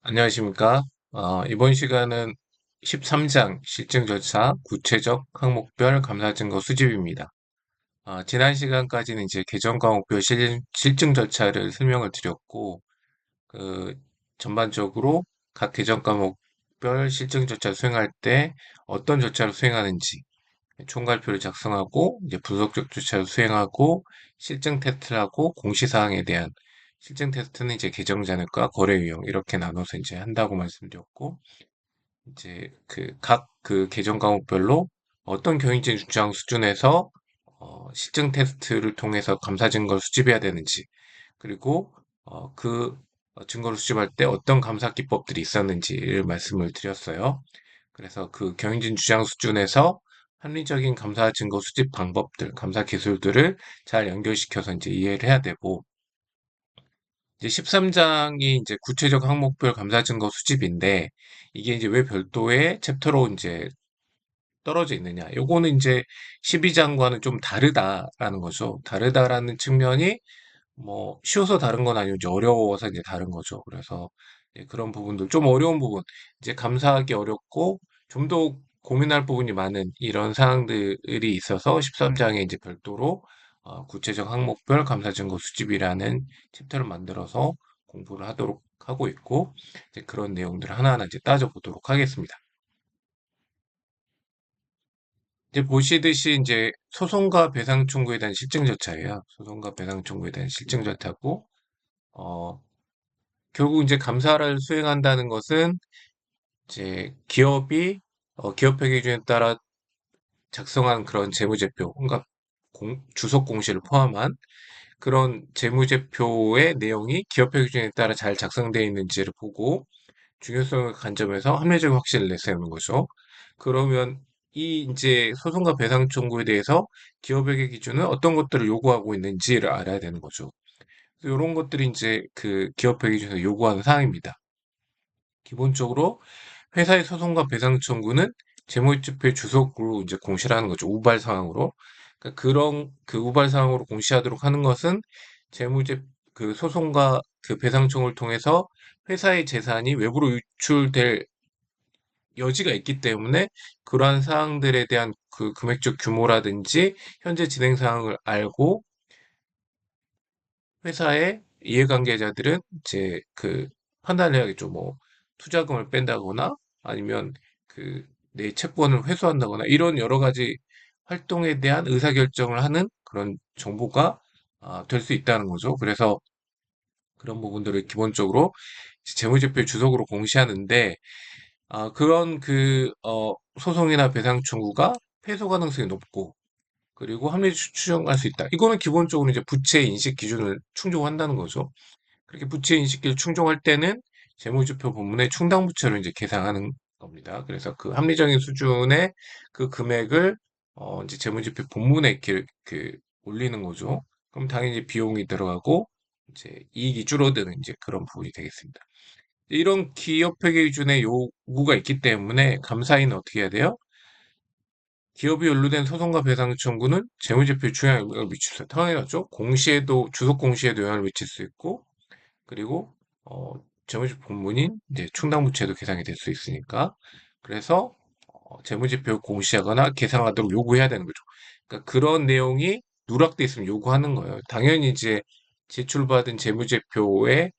안녕하십니까? 이번 시간은 13장 실증 절차 구체적 항목별 감사 증거 수집입니다. 지난 시간까지는 이제 개정 과목별 실증 절차를 설명을 드렸고, 그 전반적으로 각 개정 과목별 실증 절차 수행할 때 어떤 절차를 수행하는지, 총괄표를 작성하고 이제 분석적 절차를 수행하고 실증 테스트를 하고 공시사항에 대한 실증 테스트는 이제 개정 잔액과 거래 유형 이렇게 나눠서 이제 한다고 말씀드렸고 이제 각 그 개정 과목별로 어떤 교육진 주장 수준에서 실증 테스트를 통해서 감사 증거를 수집해야 되는지 그리고 증거를 수집할 때 어떤 감사 기법들이 있었는지를 말씀을 드렸어요. 그래서 그 경영진 주장 수준에서 합리적인 감사 증거 수집 방법들, 감사 기술들을 잘 연결시켜서 이제 이해를 해야 되고, 이제 13장이 이제 구체적 항목별 감사 증거 수집인데, 이게 이제 왜 별도의 챕터로 이제 떨어져 있느냐. 요거는 이제 12장과는 좀 다르다라는 거죠. 다르다라는 측면이 뭐 쉬워서 다른 건 아니고 이제 어려워서 이제 다른 거죠. 그래서 이제 그런 부분들 좀 어려운 부분 이제 감사하기 어렵고 좀 더 고민할 부분이 많은 이런 사항들이 있어서 13장에 이제 별도로 구체적 항목별 감사 증거 수집이라는 챕터를 만들어서 공부를 하도록 하고 있고 이제 그런 내용들을 하나하나 이제 따져보도록 하겠습니다. 이제 보시듯이 이제 소송과 배상 청구에 대한 실증 절차예요. 소송과 배상 청구에 대한 실증 절차고 어, 결국 이제 감사를 수행한다는 것은 이제 기업이 기업회계 기준에 따라 작성한 그런 재무제표, 그러니까 주석 공시를 포함한 그런 재무제표의 내용이 기업회계 기준에 따라 잘 작성되어 있는지를 보고 중요성을 관점에서 합리적 확신을 내세우는 거죠. 그러면 이 이제 소송과 배상 청구에 대해서 기업회계 기준은 어떤 것들을 요구하고 있는지를 알아야 되는 거죠. 이런 것들이 이제 그 기업회계 기준에서 요구하는 사항입니다. 기본적으로 회사의 소송과 배상 청구는 재무제표의 주석으로 이제 공시를 하는 거죠. 우발 사항으로. 그러니까 그런 그 우발 사항으로 공시하도록 하는 것은 재무제 그 소송과 그 배상 청구를 통해서 회사의 재산이 외부로 유출될 여지가 있기 때문에 그러한 사항들에 대한 그 금액적 규모라든지 현재 진행 사항을 알고 회사의 이해관계자들은 이제 그 판단을 해야겠죠. 뭐 투자금을 뺀다거나 아니면 그 내 채권을 회수한다거나 이런 여러 가지 활동에 대한 의사결정을 하는 그런 정보가 될 수 있다는 거죠. 그래서 그런 부분들을 기본적으로 재무제표 주석으로 공시하는데 그런 소송이나 배상 청구가 패소 가능성이 높고 그리고 합리적 추정할 수 있다. 이거는 기본적으로 이제 부채 인식 기준을 충족한다는 거죠. 그렇게 부채 인식기를 충족할 때는 재무제표 본문의 충당부채로 이제 계산하는 겁니다. 그래서 그 합리적인 수준의 그 금액을 이제 재무제표 본문에 이렇게 올리는 거죠. 그럼 당연히 비용이 들어가고 이제 이익이 줄어드는 이제 그런 부분이 되겠습니다. 이런 기업회계 기준의 요구가 있기 때문에 감사인은 어떻게 해야 돼요? 기업이 연루된 소송과 배상 청구는 재무제표에 중요한 영향을 미칠 수 있다. 당연하죠. 공시에도 주속 공시에도 영향을 미칠 수 있고 그리고 재무제표 본문인 이제 충당부채도 계산이 될 수 있으니까 그래서 재무제표 공시하거나 계산하도록 요구해야 되는 거죠. 그러니까 그런 내용이 누락돼 있으면 요구하는 거예요. 당연히 이제 제출받은 재무제표의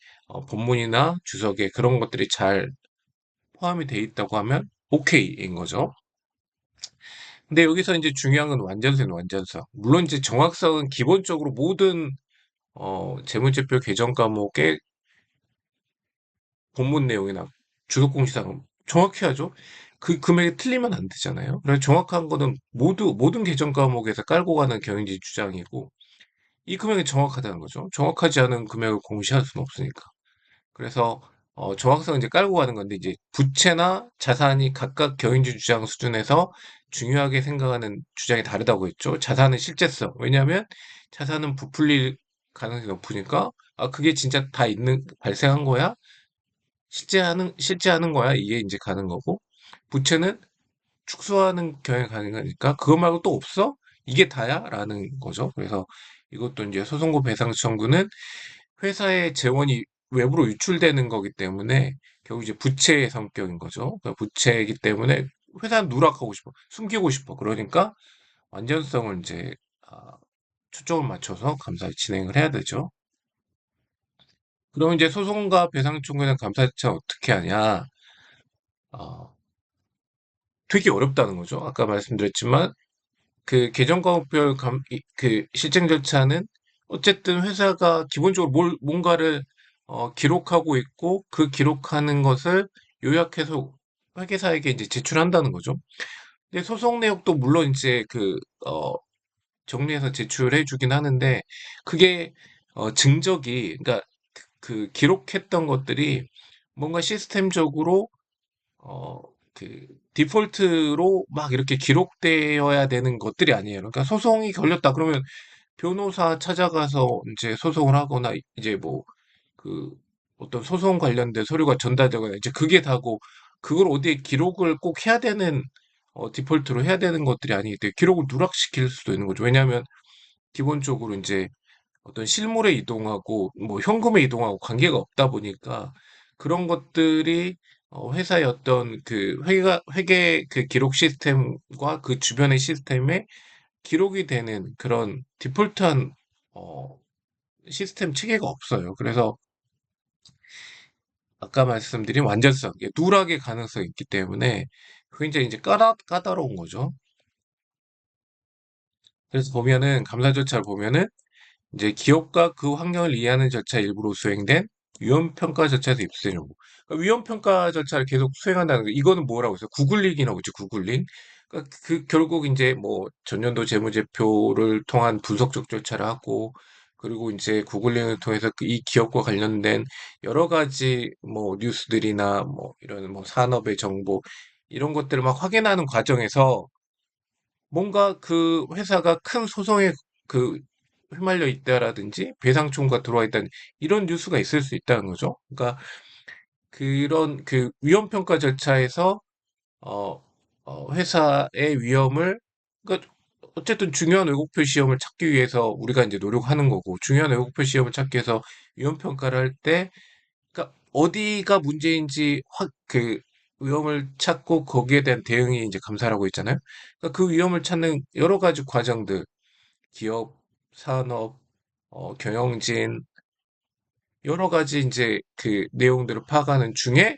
본문이나 주석에 그런 것들이 잘 포함이 돼 있다고 하면 오케이인 거죠. 근데 여기서 이제 중요한 건 완전성은 완전성. 물론 이제 정확성은 기본적으로 모든 재무제표 개정 과목의 본문 내용이나 주석 공시사항은 정확히 하죠. 그 금액이 틀리면 안 되잖아요. 그래서 정확한 거는 모든 개정 과목에서 깔고 가는 경영진 주장이고 이 금액이 정확하다는 거죠. 정확하지 않은 금액을 공시할 수는 없으니까. 그래서 정확성은 이제 깔고 가는 건데 이제 부채나 자산이 각각 경영진 주장 수준에서 중요하게 생각하는 주장이 다르다고 했죠. 자산은 실제성. 왜냐하면 자산은 부풀릴 가능성이 높으니까 그게 진짜 다 발생한 거야? 실제 하는 거야. 이게 이제 가는 거고. 부채는 축소하는 경향이 가능하니까 그거 말고 또 없어? 이게 다야? 라는 거죠. 그래서 이것도 이제 소송고 배상 청구는 회사의 재원이 외부로 유출되는 거기 때문에 결국 이제 부채의 성격인 거죠. 그러니까 부채이기 때문에 회사는 누락하고 싶어, 숨기고 싶어. 그러니까 완전성을 이제 아, 초점을 맞춰서 감사 진행을 해야 되죠. 그럼 이제 소송과 배상 청구는 감사 절차 어떻게 하냐? 어, 되게 어렵다는 거죠. 아까 말씀드렸지만 그 계정과목별 그 실행 절차는 어쨌든 회사가 기본적으로 뭔가를 기록하고 있고 그 기록하는 것을 요약해서 회계사에게 이제 제출한다는 거죠. 근데 소송 내역도 물론 이제 정리해서 제출해 주긴 하는데 그게 증적이 그러니까 그 기록했던 것들이 뭔가 시스템적으로 어, 디폴트로 막 이렇게 기록되어야 되는 것들이 아니에요. 그러니까 소송이 걸렸다 그러면 변호사 찾아가서 이제 소송을 하거나 이제 뭐 그 어떤 소송 관련된 서류가 전달되거나 이제 그게 다고 그걸 어디에 기록을 꼭 해야 되는 디폴트로 해야 되는 것들이 아니기 때문에 기록을 누락시킬 수도 있는 거죠. 왜냐하면 기본적으로 이제 어떤 실물에 이동하고 뭐 현금에 이동하고 관계가 없다 보니까 그런 것들이 회사의 어떤 그 회계 그 기록 시스템과 그 주변의 시스템에 기록이 되는 그런 디폴트한 어, 시스템 체계가 없어요. 그래서 아까 말씀드린 완전성, 이게 누락의 가능성이 있기 때문에 굉장히 이제 까다로운 거죠. 그래서 보면은 감사 절차를 보면은 이제 기업과 그 환경을 이해하는 절차 일부로 수행된 위험평가 절차에서 입수되는 거고. 그러니까 위험평가 절차를 계속 수행한다는 거. 이거는 뭐라고 해서 구글링이라고 있죠, 구글링. 그러니까 그 결국 이제 뭐 전년도 재무제표를 통한 분석적 절차를 하고, 그리고 이제 구글링을 통해서 이 기업과 관련된 여러 가지 뭐 뉴스들이나 뭐 이런 뭐 산업의 정보 이런 것들을 막 확인하는 과정에서 뭔가 그 회사가 큰 소송에 그 휘말려 있다라든지 배상 청구가 들어와 있다는 이런 뉴스가 있을 수 있다는 거죠. 그러니까 그런 그 위험 평가 절차에서 어, 회사의 위험을 그러니까 어쨌든 중요한 왜곡표 시험을 찾기 위해서 우리가 이제 노력하는 거고 중요한 왜곡표 시험을 찾기 위해서 위험 평가를 할 때 그러니까 어디가 문제인지 확 그 위험을 찾고 거기에 대한 대응이 이제 감사라고 있잖아요. 그러니까 그 위험을 찾는 여러 가지 과정들 기업, 산업, 경영진, 여러 가지 이제 그 내용들을 파악하는 중에,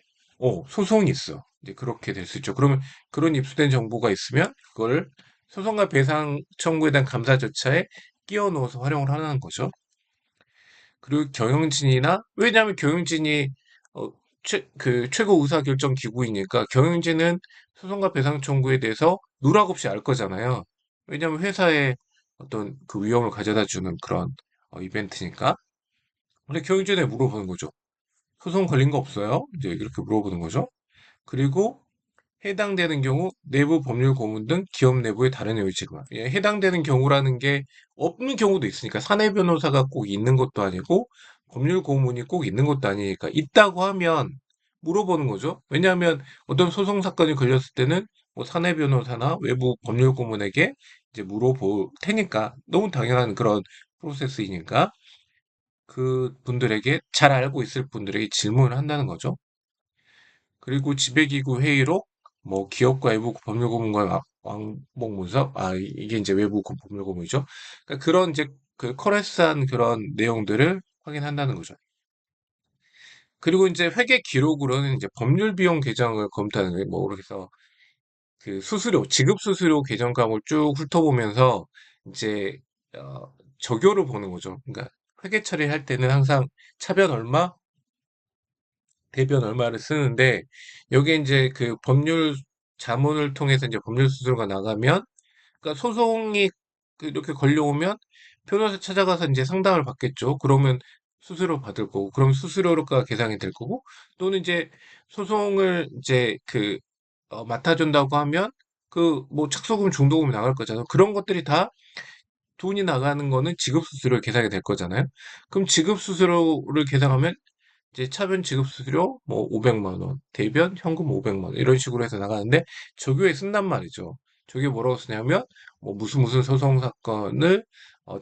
소송이 있어. 이제 그렇게 될 수 있죠. 그러면 그런 입수된 정보가 있으면 그걸 소송과 배상 청구에 대한 감사 절차에 끼워 넣어서 활용을 하는 거죠. 그리고 경영진이나, 왜냐하면 경영진이, 최고 의사결정 기구이니까 경영진은 소송과 배상 청구에 대해서 누락 없이 알 거잖아요. 왜냐하면 회사의 어떤 그 위험을 가져다 주는 그런 이벤트니까. 근데 경영진에 물어보는 거죠. 소송 걸린 거 없어요? 이제 이렇게 물어보는 거죠. 그리고 해당되는 경우 내부 법률 고문 등 기업 내부의 다른 의지가 해당되는 경우라는 게 없는 경우도 있으니까 사내 변호사가 꼭 있는 것도 아니고 법률 고문이 꼭 있는 것도 아니니까 있다고 하면 물어보는 거죠. 왜냐하면 어떤 소송 사건이 걸렸을 때는 뭐 사내 변호사나 외부 법률 고문에게 이제 물어볼 테니까 너무 당연한 그런 프로세스이니까 그 분들에게 잘 알고 있을 분들에게 질문을 한다는 거죠. 그리고 지배기구 회의록, 뭐 기업과 외부 법률고문과 왕복문서, 이게 이제 외부 법률고문이죠. 그러니까 그런 이제 그 커레스한 그런 내용들을 확인한다는 거죠. 그리고 이제 회계 기록으로는 이제 법률 비용 계정을 검토하는 거예요. 뭐 그래서 그 수수료, 지급 수수료 계정 과목을 쭉 훑어보면서 이제 적요를 보는 거죠. 그러니까 회계 처리할 때는 항상 차변 얼마, 대변 얼마를 쓰는데 여기에 이제 그 법률 자문을 통해서 이제 법률 수수료가 나가면 그러니까 소송이 이렇게 걸려오면 변호사 찾아가서 이제 상담을 받겠죠. 그러면 수수료 받을 거고 그럼 수수료가 계상이 될 거고 또는 이제 소송을 이제 맡아준다고 하면 그 뭐 착수금 중도금이 나갈 거잖아요. 그런 것들이 다 돈이 나가는 거는 지급 수수료 계상이 될 거잖아요. 그럼 지급 수수료를 계상하면 이제 차변 지급 수수료 뭐 500만 원, 대변 현금 500만 원 이런 식으로 해서 나가는데 조교에 쓴단 말이죠. 저게 뭐라고 쓰냐면 뭐 무슨 소송 사건을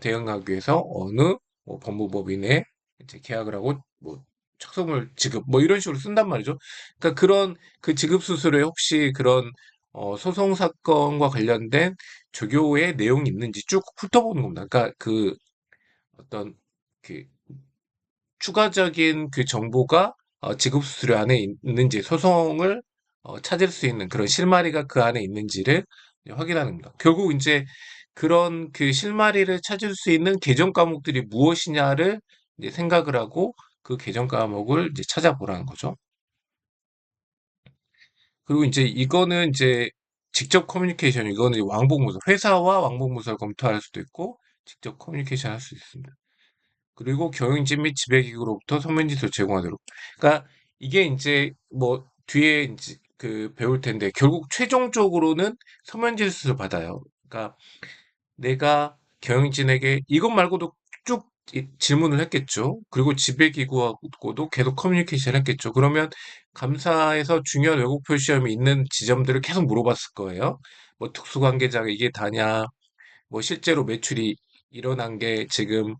대응하기 위해서 어느 뭐 법무법인에 이제 계약을 하고 뭐 착석물 지급 뭐 이런 식으로 쓴단 말이죠. 그러니까 그런 그 지급 수수료에 혹시 그런 소송 사건과 관련된 조교의 내용이 있는지 쭉 훑어보는 겁니다. 그러니까 그 어떤 그 추가적인 그 정보가 지급 수수료 안에 있는지 소송을 찾을 수 있는 그런 실마리가 그 안에 있는지를 이제 확인하는 겁니다. 결국 이제 그런 그 실마리를 찾을 수 있는 개정 과목들이 무엇이냐를 이제 생각을 하고 그 개정 과목을 이제 찾아보라는 거죠. 그리고 이제 이거는 이제 직접 커뮤니케이션, 이거는 왕복문서, 회사와 왕복문서를 검토할 수도 있고 직접 커뮤니케이션 할 수 있습니다. 그리고 경영진 및 지배기구로부터 서면지수 제공하도록. 그러니까 이게 이제 뭐 뒤에 이제 그 배울 텐데 결국 최종적으로는 서면지수를 받아요. 그러니까 내가 경영진에게 이것 말고도 쭉 질문을 했겠죠. 그리고 지배기구하고도 계속 커뮤니케이션 했겠죠. 그러면 감사에서 중요한 왜곡표 시험이 있는 지점들을 계속 물어봤을 거예요. 뭐 특수관계자가 이게 다냐, 뭐 실제로 매출이 일어난 게 지금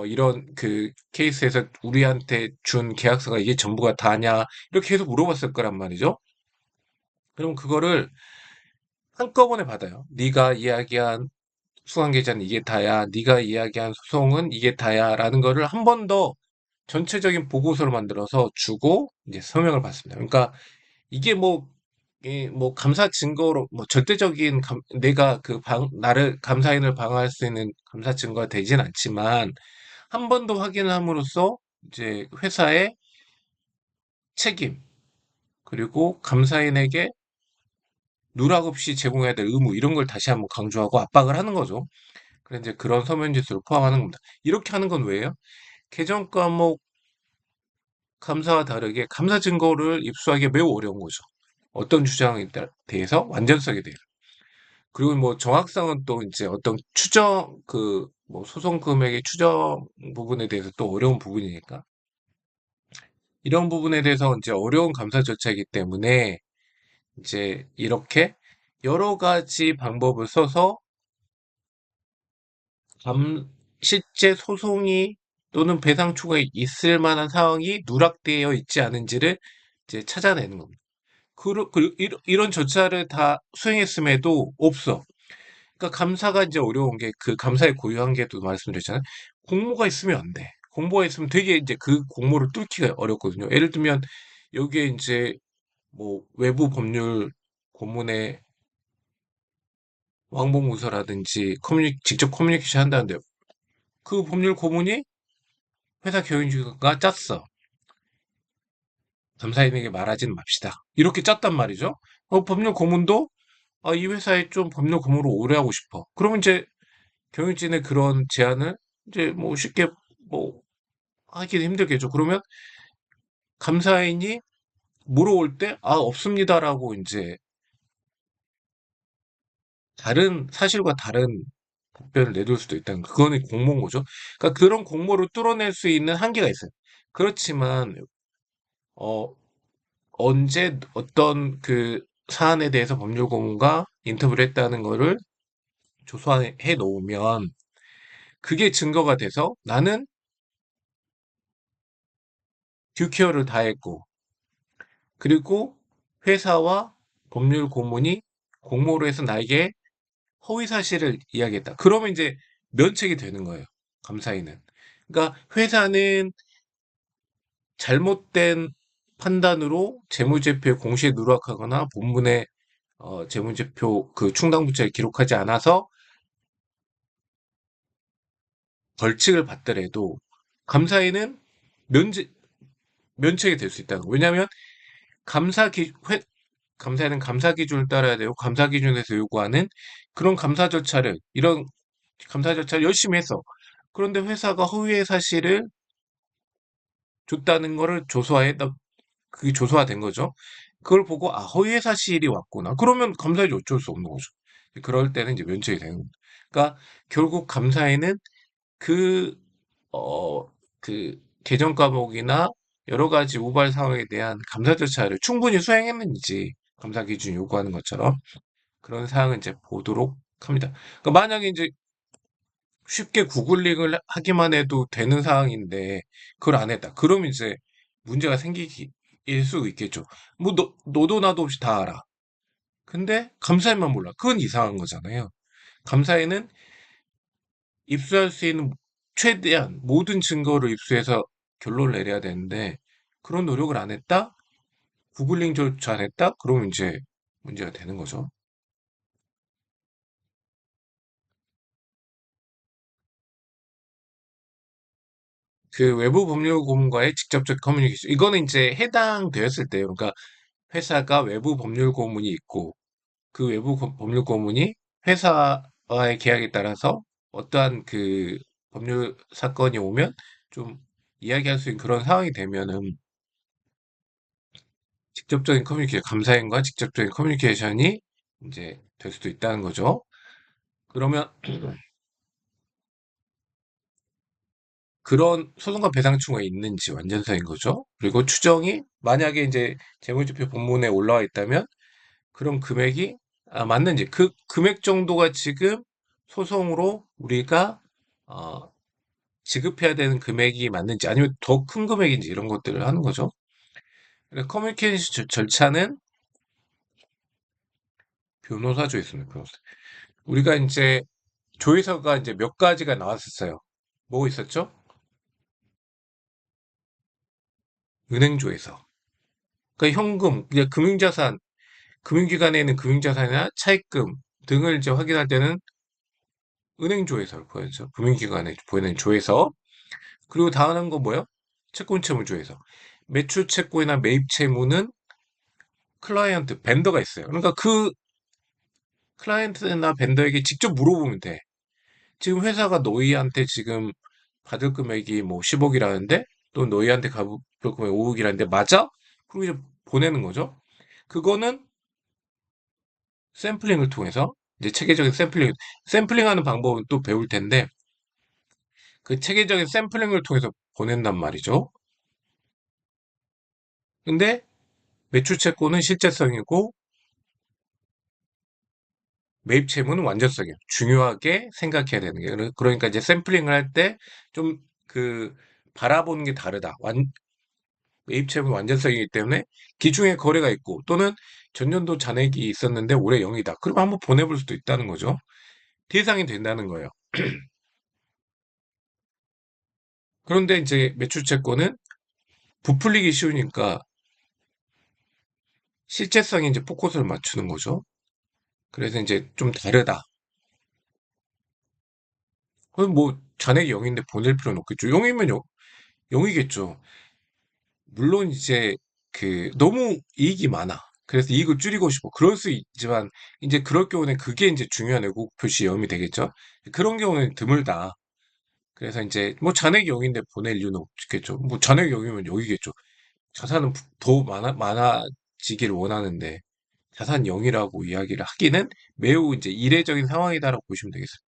이런 그 케이스에서 우리한테 준 계약서가 이게 전부가 다냐 이렇게 계속 물어봤을 거란 말이죠. 그럼 그거를 한꺼번에 받아요. 네가 이야기한 수강계좌는 이게 다야, 네가 이야기한 소송은 이게 다야라는 거를 한 번 더 전체적인 보고서를 만들어서 주고 이제 서명을 받습니다. 그러니까 이게 뭐, 뭐 감사 증거로 뭐 절대적인 내가 그 나를 감사인을 방어할 수 있는 감사 증거가 되진 않지만 한 번 더 확인함으로써 이제 회사의 책임, 그리고 감사인에게 누락 없이 제공해야 될 의무, 이런 걸 다시 한번 강조하고 압박을 하는 거죠. 그래서 이제 그런 서면 지수를 포함하는 겁니다. 이렇게 하는 건 왜예요? 개정 과목 감사와 다르게 감사 증거를 입수하기 매우 어려운 거죠. 어떤 주장에 대해서 완전성에 대해서. 그리고 뭐 정확성은 또 이제 어떤 추정, 그 뭐 소송 금액의 추정 부분에 대해서 또 어려운 부분이니까. 이런 부분에 대해서 이제 어려운 감사 절차이기 때문에 이제 이렇게 여러 가지 방법을 써서 감, 실제 소송이 또는 배상 초가 있을 만한 상황이 누락되어 있지 않은지를 이제 찾아내는 겁니다. 이런 절차를 다 수행했음에도 없어. 그러니까 감사가 이제 어려운 게 그 감사의 고유한 게도 말씀드렸잖아요. 공모가 있으면 안 돼. 공모가 있으면 되게 이제 그 공모를 뚫기가 어렵거든요. 예를 들면 여기에 이제 뭐 외부 법률 고문에 왕복문서라든지 직접 커뮤니케이션 한다는데요. 그 법률 고문이 회사 경영주가 짰어. 감사인에게 말하지는 맙시다. 이렇게 짰단 말이죠. 법률 고문도 이 회사에 좀 법률 고문으로 오래 하고 싶어. 그러면 이제 경영진의 그런 제안을 이제 뭐 쉽게 뭐 하기는 힘들겠죠. 그러면 감사인이 물어올 때, 없습니다라고 이제 다른, 사실과 다른 답변을 내둘 수도 있다는 거. 그거는 공모인 거죠. 그러니까 그런 공모를 뚫어낼 수 있는 한계가 있어요. 그렇지만, 어, 언제 어떤 그 사안에 대해서 법률 고문과 인터뷰를 했다는 거를 조사해 놓으면 그게 증거가 돼서 나는 듀케어를 다했고, 그리고 회사와 법률 고문이 공모로 해서 나에게 허위 사실을 이야기했다. 그러면 이제 면책이 되는 거예요. 감사인은. 그러니까 회사는 잘못된 판단으로 재무제표에 공시에 누락하거나 본문에 재무제표 그 충당부채를 기록하지 않아서 벌칙을 받더라도 감사인은 면제, 면책이 될 수 있다는 거예요. 왜냐하면 감사인은 감사 기준을 따라야 되고 감사 기준에서 요구하는 그런 감사 절차를 이런 감사 절차를 열심히 했어. 그런데 회사가 허위의 사실을 줬다는 거를 그게 조소화된 거죠. 그걸 보고 허위의 사실이 왔구나. 그러면 감사인이 어쩔 수 없는 거죠. 그럴 때는 이제 면책이 되는 겁니다. 그러니까 결국 감사인은 그, 어, 그 개정 과목이나 여러 가지 우발 사항에 대한 감사 절차를 충분히 수행했는지 감사 기준이 요구하는 것처럼 그런 사항을 이제 보도록 합니다. 그러니까 만약에 이제 쉽게 구글링을 하기만 해도 되는 사항인데 그걸 안 했다. 그럼 이제 문제가 생기기 일 수 있겠죠. 뭐 너도 나도 없이 다 알아. 근데 감사인만 몰라. 그건 이상한 거잖아요. 감사인은 입수할 수 있는 최대한 모든 증거를 입수해서 결론을 내려야 되는데 그런 노력을 안 했다? 구글링조차 안 했다? 그러면 이제 문제가 되는 거죠. 그 외부 법률 고문과의 직접적 커뮤니케이션. 이거는 이제 해당되었을 때요. 그러니까 회사가 외부 법률 고문이 있고 그 외부 법률 고문이 회사와의 계약에 따라서 어떠한 그 법률 사건이 오면 좀 이야기할 수 있는 그런 상황이 되면은 직접적인 커뮤니케이션, 감사인과 직접적인 커뮤니케이션이 이제 될 수도 있다는 거죠. 그러면 그런 소송과 배상 추구가 있는지 완전사인 거죠. 그리고 추정이 만약에 이제 재무제표 본문에 올라와 있다면 그런 금액이 맞는지 그 금액 정도가 지금 소송으로 우리가 어, 지급해야 되는 금액이 맞는지 아니면 더 큰 금액인지 이런 것들을 하는 거죠. 그래서 커뮤니케이션 절차는 변호사조에 있습니다. 변호사. 우리가 이제 조회서가 이제 몇 가지가 나왔었어요. 뭐 있었죠? 은행 조회서. 그러니까 현금, 그냥 금융자산, 금융기관에 있는 금융자산이나 차입금 등을 이제 확인할 때는 은행 조회서를 보여줘. 금융기관에 보이는 조회서. 그리고 다음한 건 뭐예요? 채권채무 조회서. 매출 채권이나 매입 채무는 클라이언트, 벤더가 있어요. 그러니까 그 클라이언트나 벤더에게 직접 물어보면 돼. 지금 회사가 너희한테 지금 받을 금액이 뭐 10억이라는데 또 너희한테 받을 금액 5억이라는데 맞아? 그리고 이제 보내는 거죠. 그거는 샘플링을 통해서 이제 체계적인 샘플링하는 방법은 또 배울 텐데 그 체계적인 샘플링을 통해서 보낸단 말이죠. 근데 매출 채권은 실제성이고 매입 채무는 완전성이에요. 중요하게 생각해야 되는 게 그러니까 이제 샘플링을 할 때 좀 그 바라보는 게 다르다. 매입 채무는 완전성이기 때문에 기중에 거래가 있고 또는 전년도 잔액이 있었는데 올해 0이다. 그럼 한번 보내볼 수도 있다는 거죠. 대상이 된다는 거예요. 그런데 이제 매출 채권은 부풀리기 쉬우니까 실제성에 이제 포커스를 맞추는 거죠. 그래서 이제 좀 다르다. 그럼 뭐 잔액이 0인데 보낼 필요는 없겠죠. 0이면 0이겠죠. 물론 이제 그 너무 이익이 많아. 그래서 이익을 줄이고 싶어. 그럴 수 있지만 이제 그럴 경우는 그게 이제 중요한 애국 표시 여음이 되겠죠. 그런 경우는 드물다. 그래서 이제 뭐 잔액이 0인데 보낼 이유는 없겠죠. 뭐 잔액이 0이면 0이겠죠. 자산은 더 많아지기를 원하는데 자산 0이라고 이야기를 하기는 매우 이제 이례적인 상황이다라고 보시면 되겠습니다.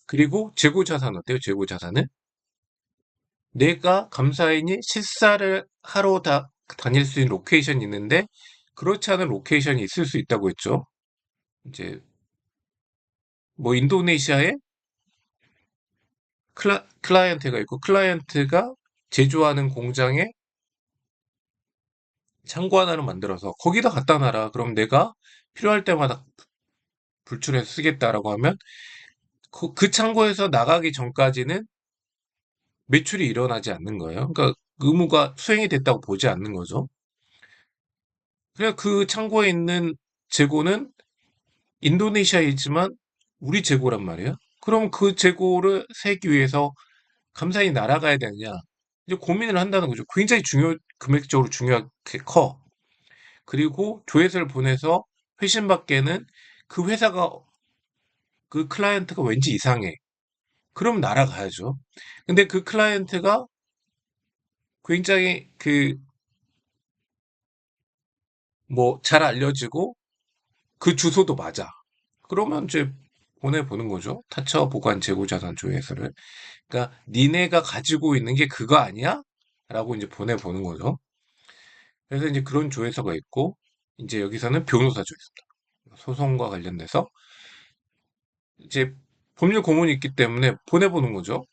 그리고 재고 자산 어때요? 재고 자산은 내가 감사인이 실사를 하러 다닐 수 있는 로케이션이 있는데 그렇지 않은 로케이션이 있을 수 있다고 했죠. 이제 뭐 인도네시아에 클라이언트가 있고 클라이언트가 제조하는 공장에 창고 하나를 만들어서 거기다 갖다 놔라. 그럼 내가 필요할 때마다 불출해서 쓰겠다라고 하면 그 창고에서 나가기 전까지는 매출이 일어나지 않는 거예요. 그러니까 의무가 수행이 됐다고 보지 않는 거죠. 그래 그 창고에 있는 재고는 인도네시아에 있지만 우리 재고란 말이에요. 그럼 그 재고를 세기 위해서 감사히 날아가야 되느냐? 이제 고민을 한다는 거죠. 굉장히 금액적으로 중요하게 커. 그리고 조회수를 보내서 회신받게는 그 회사가, 그 클라이언트가 왠지 이상해. 그럼 날아가야죠. 근데 그 클라이언트가 굉장히 뭐 잘 알려지고 그 주소도 맞아. 그러면 이제 보내보는 거죠. 타처 보관 재고 자산 조회서를. 그러니까 니네가 가지고 있는 게 그거 아니야? 라고 이제 보내보는 거죠. 그래서 이제 그런 조회서가 있고 이제 여기서는 변호사 조회서입니다. 소송과 관련돼서 이제 법률 고문이 있기 때문에 보내보는 거죠.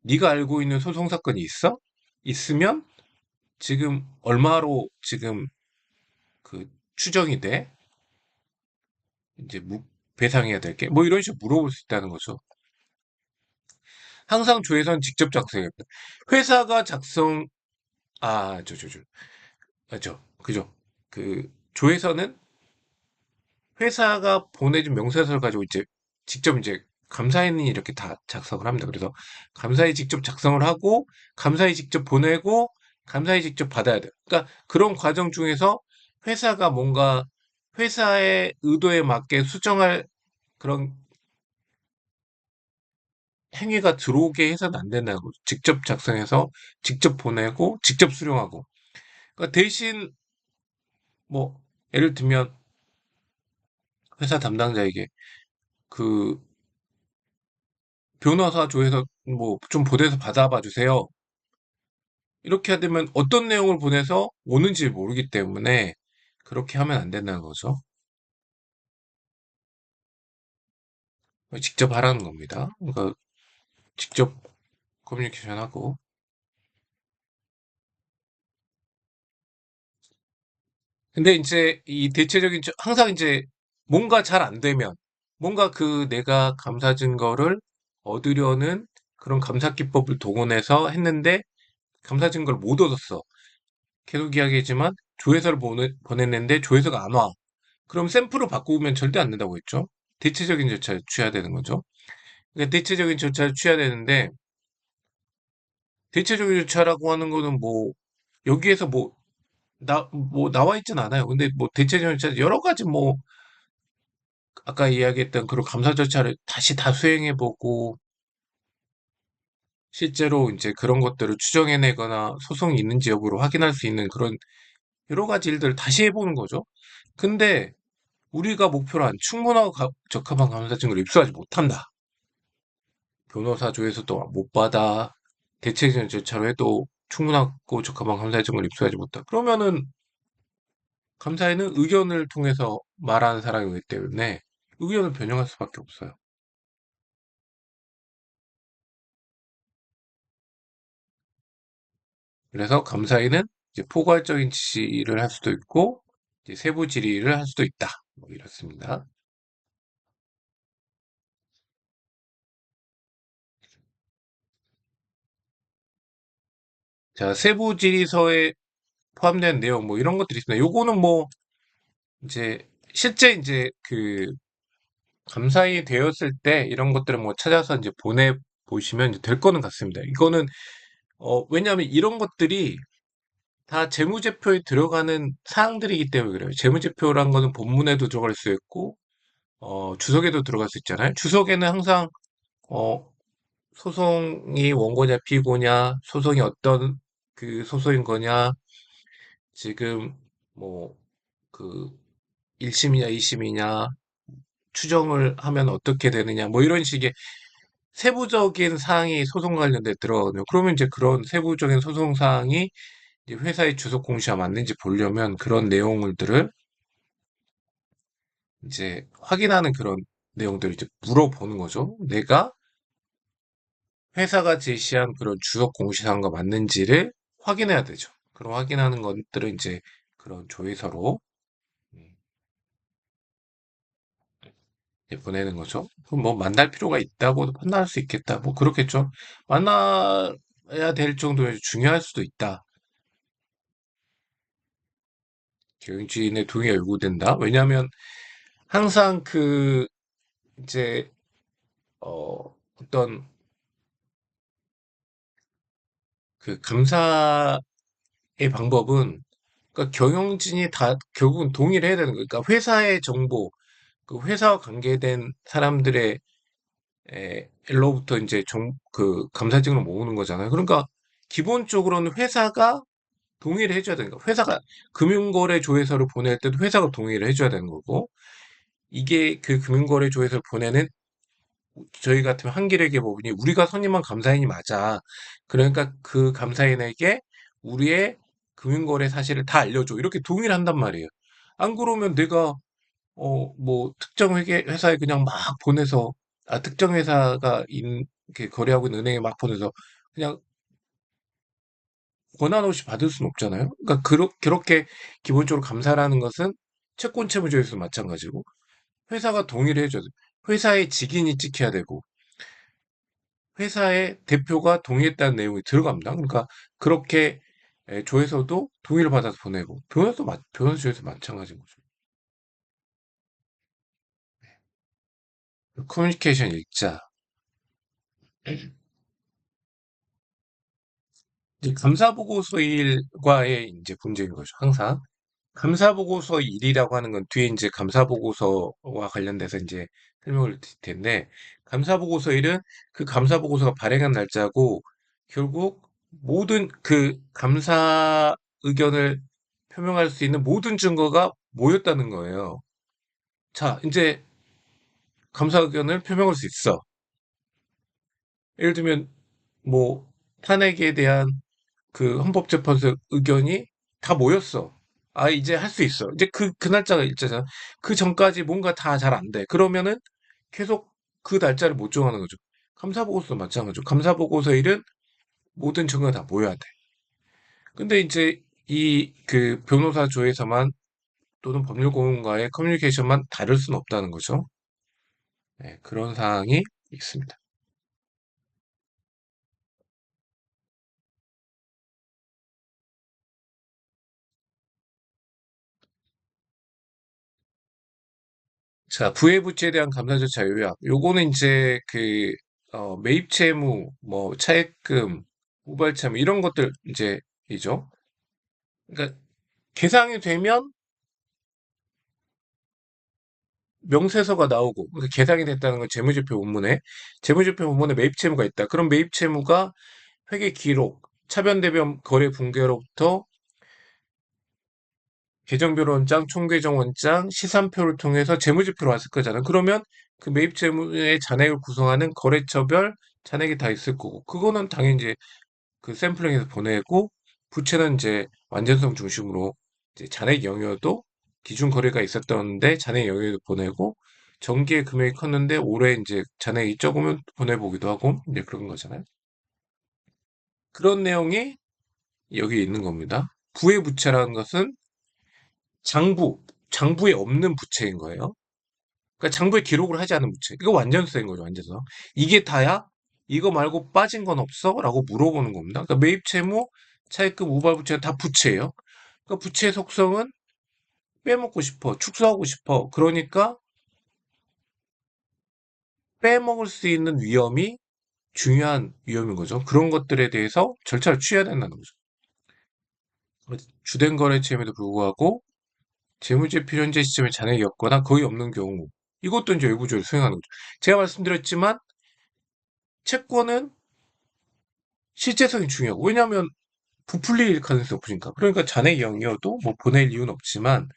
네가 알고 있는 소송 사건이 있어? 있으면 지금 얼마로 지금 그 추정이 돼? 이제 배상해야 될 게? 뭐 이런 식으로 물어볼 수 있다는 거죠. 항상 조회선 직접 작성해야 돼. 회사가 작성, 맞죠. 그죠. 그 조회서는 회사가 보내준 명세서를 가지고 이제 직접 이제 감사인이 이렇게 다 작성을 합니다. 그래서 감사인이 직접 작성을 하고 감사인이 직접 보내고 감사인이 직접 받아야 돼요. 그러니까 그런 과정 중에서 회사가 뭔가 회사의 의도에 맞게 수정할 그런 행위가 들어오게 해서는 안 된다는 거죠. 직접 작성해서 직접 보내고 직접 수령하고. 그러니까 대신 뭐 예를 들면 회사 담당자에게 그 변호사 조회서 뭐 좀 보내서 받아봐 주세요. 이렇게 하면 어떤 내용을 보내서 오는지 모르기 때문에 그렇게 하면 안 된다는 거죠. 직접 하라는 겁니다. 그러니까 직접 커뮤니케이션 하고. 근데 이제 이 대체적인 항상 이제 뭔가 잘 안 되면 뭔가 그 내가 감사 증거를 얻으려는 그런 감사 기법을 동원해서 했는데 감사 증거를 못 얻었어. 계속 이야기했지만 조회서를 보냈는데 조회서가 안 와. 그럼 샘플을 바꾸면 절대 안 된다고 했죠. 대체적인 절차를 취해야 되는 거죠. 그러니까 대체적인 절차를 취해야 되는데 대체적인 절차라고 하는 거는 뭐 여기에서 뭐 나와 있진 않아요. 근데 뭐 대체적인 절차 여러 가지 뭐 아까 이야기했던 그런 감사 절차를 다시 다 수행해보고 실제로 이제 그런 것들을 추정해내거나 소송이 있는지 여부를 확인할 수 있는 그런 여러 가지 일들을 다시 해보는 거죠. 근데 우리가 목표로 한 충분하고 적합한 감사 증거를 입수하지 못한다. 변호사 조회서도 못 받아. 대체적인 절차로 해도 충분하고 적합한 감사 증거를 입수하지 못한다. 그러면은 감사에는 의견을 통해서 말하는 사람이기 때문에 의견을 변형할 수밖에 없어요. 그래서 감사인은 이제 포괄적인 지시를 할 수도 있고 이제 세부 질의를 할 수도 있다. 뭐 이렇습니다. 자, 세부 질의서에 포함된 내용 뭐 이런 것들이 있습니다. 요거는 뭐 이제 실제 이제 그 감사인이 되었을 때 이런 것들을 뭐 찾아서 이제 보내 보시면 이제 될 거는 같습니다. 이거는 왜냐하면 이런 것들이 다 재무제표에 들어가는 사항들이기 때문에 그래요. 재무제표란 거는 본문에도 들어갈 수 있고 주석에도 들어갈 수 있잖아요. 주석에는 항상 어, 소송이 원고냐 피고냐, 소송이 어떤 그 소송인 거냐, 지금 뭐 그 1심이냐 2심이냐, 추정을 하면 어떻게 되느냐, 뭐 이런 식의 세부적인 사항이 소송 관련돼 들어가거든요. 그러면 이제 그런 세부적인 소송 사항이 이제 회사의 주소 공시와 맞는지 보려면 그런 내용들을 이제 확인하는 그런 내용들을 이제 물어보는 거죠. 내가 회사가 제시한 그런 주소 공시사항과 맞는지를 확인해야 되죠. 그럼 확인하는 것들은 이제 그런 조회서로 음, 이제 보내는 거죠. 그럼 뭐 만날 필요가 있다고 판단할 수 있겠다. 뭐 그렇겠죠. 만나야 될 정도로 중요할 수도 있다. 경영진의 동의가 요구된다. 왜냐하면 항상 그 이제 어떤 그 감사의 방법은 그러니까 경영진이 다 결국은 동의를 해야 되는 거예요. 그러니까 회사의 정보, 그 회사와 관계된 사람들의 일로부터 이제 그 감사증을 모으는 거잖아요. 그러니까 기본적으로는 회사가 동의를 해줘야 되는 거예요. 회사가 금융거래 조회서를 보낼 때도 회사가 동의를 해줘야 되는 거고 이게 그 금융거래 조회서를 보내는 저희 같으면 한길에게 법원이 우리가 선임한 감사인이 맞아. 그러니까 그 감사인에게 우리의 금융거래 사실을 다 알려줘. 이렇게 동의를 한단 말이에요. 안 그러면 내가 뭐 특정 회사에 그냥 막 보내서 특정 회사가 이렇게 거래하고 있는 은행에 막 보내서 그냥 권한 없이 받을 수는 없잖아요. 그러니까 그렇게 기본적으로 감사라는 것은 채권 채무조에서 마찬가지고 회사가 동의를 해줘야 돼. 회사의 직인이 찍혀야 되고 회사의 대표가 동의했다는 내용이 들어갑니다. 그러니까 그렇게 조에서도 동의를 받아서 보내고 변호사조에서 마찬가지인 거죠. 커뮤니케이션 일자. 이제 감사보고서 일과의 이제 문제인 거죠. 항상 감사보고서 일이라고 하는 건 뒤에 이제 감사보고서와 관련돼서 이제 설명을 드릴 텐데 감사보고서 일은 그 감사보고서가 발행한 날짜고 결국 모든 그 감사 의견을 표명할 수 있는 모든 증거가 모였다는 거예요. 자, 이제 감사 의견을 표명할 수 있어. 예를 들면 뭐 탄핵에 대한 그 헌법재판소 의견이 다 모였어. 아, 이제 할 수 있어. 이제 그 날짜가 일자잖아. 그 전까지 뭔가 다 잘 안 돼. 그러면은 계속 그 날짜를 못 정하는 거죠. 감사보고서도 마찬가지죠. 감사보고서 일은 모든 증거가 다 모여야 돼. 근데 이제 이 그 변호사 조에서만 또는 법률고문과의 커뮤니케이션만 다를 수는 없다는 거죠. 네, 그런 사항이 있습니다. 자, 부의부채에 대한 감사 절차 요약. 요거는 이제 매입 채무, 뭐 차액금, 우발 채무 이런 것들 이제 이죠. 그러니까 계상이 되면 명세서가 나오고 그러니까 계상이 됐다는 건 재무제표 본문에 매입 채무가 있다. 그럼 매입 채무가 회계 기록, 차변 대변 거래 붕괴로부터 계정별원장, 총계정원장, 시산표를 통해서 재무제표로 왔을 거잖아. 그러면 그 매입 채무의 잔액을 구성하는 거래처별 잔액이 다 있을 거고, 그거는 당연히 이제 그 샘플링해서 보내고, 부채는 이제 완전성 중심으로 이제 잔액 영여도 기준 거래가 있었던데 잔액 영여도 보내고, 정기의 금액이 컸는데 올해 이제 잔액이 적으면 보내보기도 하고, 이제 그런 거잖아요. 그런 내용이 여기 있는 겁니다. 부의 부채라는 것은 장부에 없는 부채인 거예요. 그러니까 장부에 기록을 하지 않은 부채. 이거 완전세인 거죠, 완전서. 이게 다야? 이거 말고 빠진 건 없어? 라고 물어보는 겁니다. 그러니까 매입 채무, 차입금, 우발 부채는 다 부채예요. 그러니까 부채의 속성은 빼먹고 싶어, 축소하고 싶어. 그러니까 빼먹을 수 있는 위험이 중요한 위험인 거죠. 그런 것들에 대해서 절차를 취해야 된다는 거죠. 주된 거래 채무에도 불구하고 재무제표 현재 시점에 잔액이 없거나 거의 없는 경우 이것도 이제 외부조를 수행하는 거죠. 제가 말씀드렸지만 채권은 실제성이 중요하고 왜냐하면 부풀릴 가능성이 없으니까 그러니까 잔액이 0이어도 뭐 보낼 이유는 없지만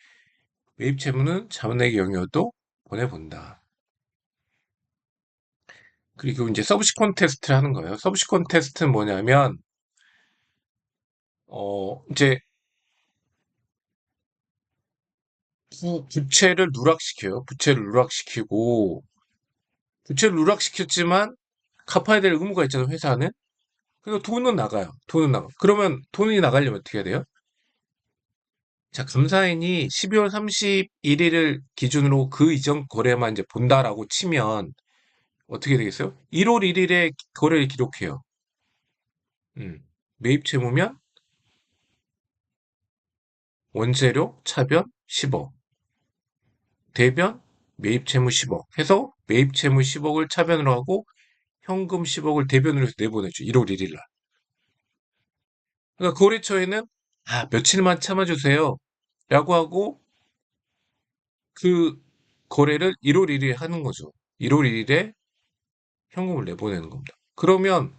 매입 채무는 잔액이 0이어도 보내본다. 그리고 이제 서브시퀀 테스트를 하는 거예요. 서브시퀀 테스트는 뭐냐면 이제 부채를 누락시켜요. 부채를 누락시키고 부채를 누락시켰지만 갚아야 될 의무가 있잖아요. 회사는. 그리고 돈은 나가요. 돈은 나가. 그러면 돈이 나가려면 어떻게 해야 돼요? 자, 감사인이 12월 31일을 기준으로 그 이전 거래만 이제 본다라고 치면 어떻게 되겠어요? 1월 1일에 거래를 기록해요. 매입 채무면 원재료 차변 10억, 대변 매입 채무 10억 해서 매입 채무 10억을 차변으로 하고 현금 10억을 대변으로 해서 내보내죠. 1월 1일 날. 그러니까 거래처에는 며칠만 참아주세요. 라고 하고 그 거래를 1월 1일에 하는 거죠. 1월 1일에 현금을 내보내는 겁니다. 그러면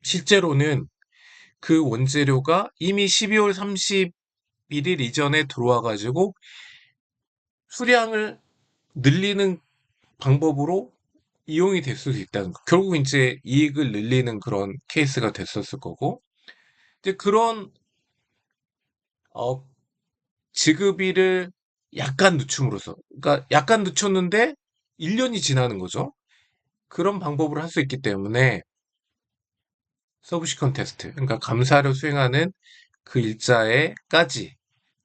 실제로는 그 원재료가 이미 12월 31일 이전에 들어와 가지고 수량을 늘리는 방법으로 이용이 될 수도 있다는 거. 결국 이제 이익을 늘리는 그런 케이스가 됐었을 거고 이제 그런 어, 지급일을 약간 늦춤으로써 그러니까 약간 늦췄는데 1년이 지나는 거죠. 그런 방법을 할 수 있기 때문에 서브시컨 테스트. 그러니까 감사를 수행하는 그 일자에까지,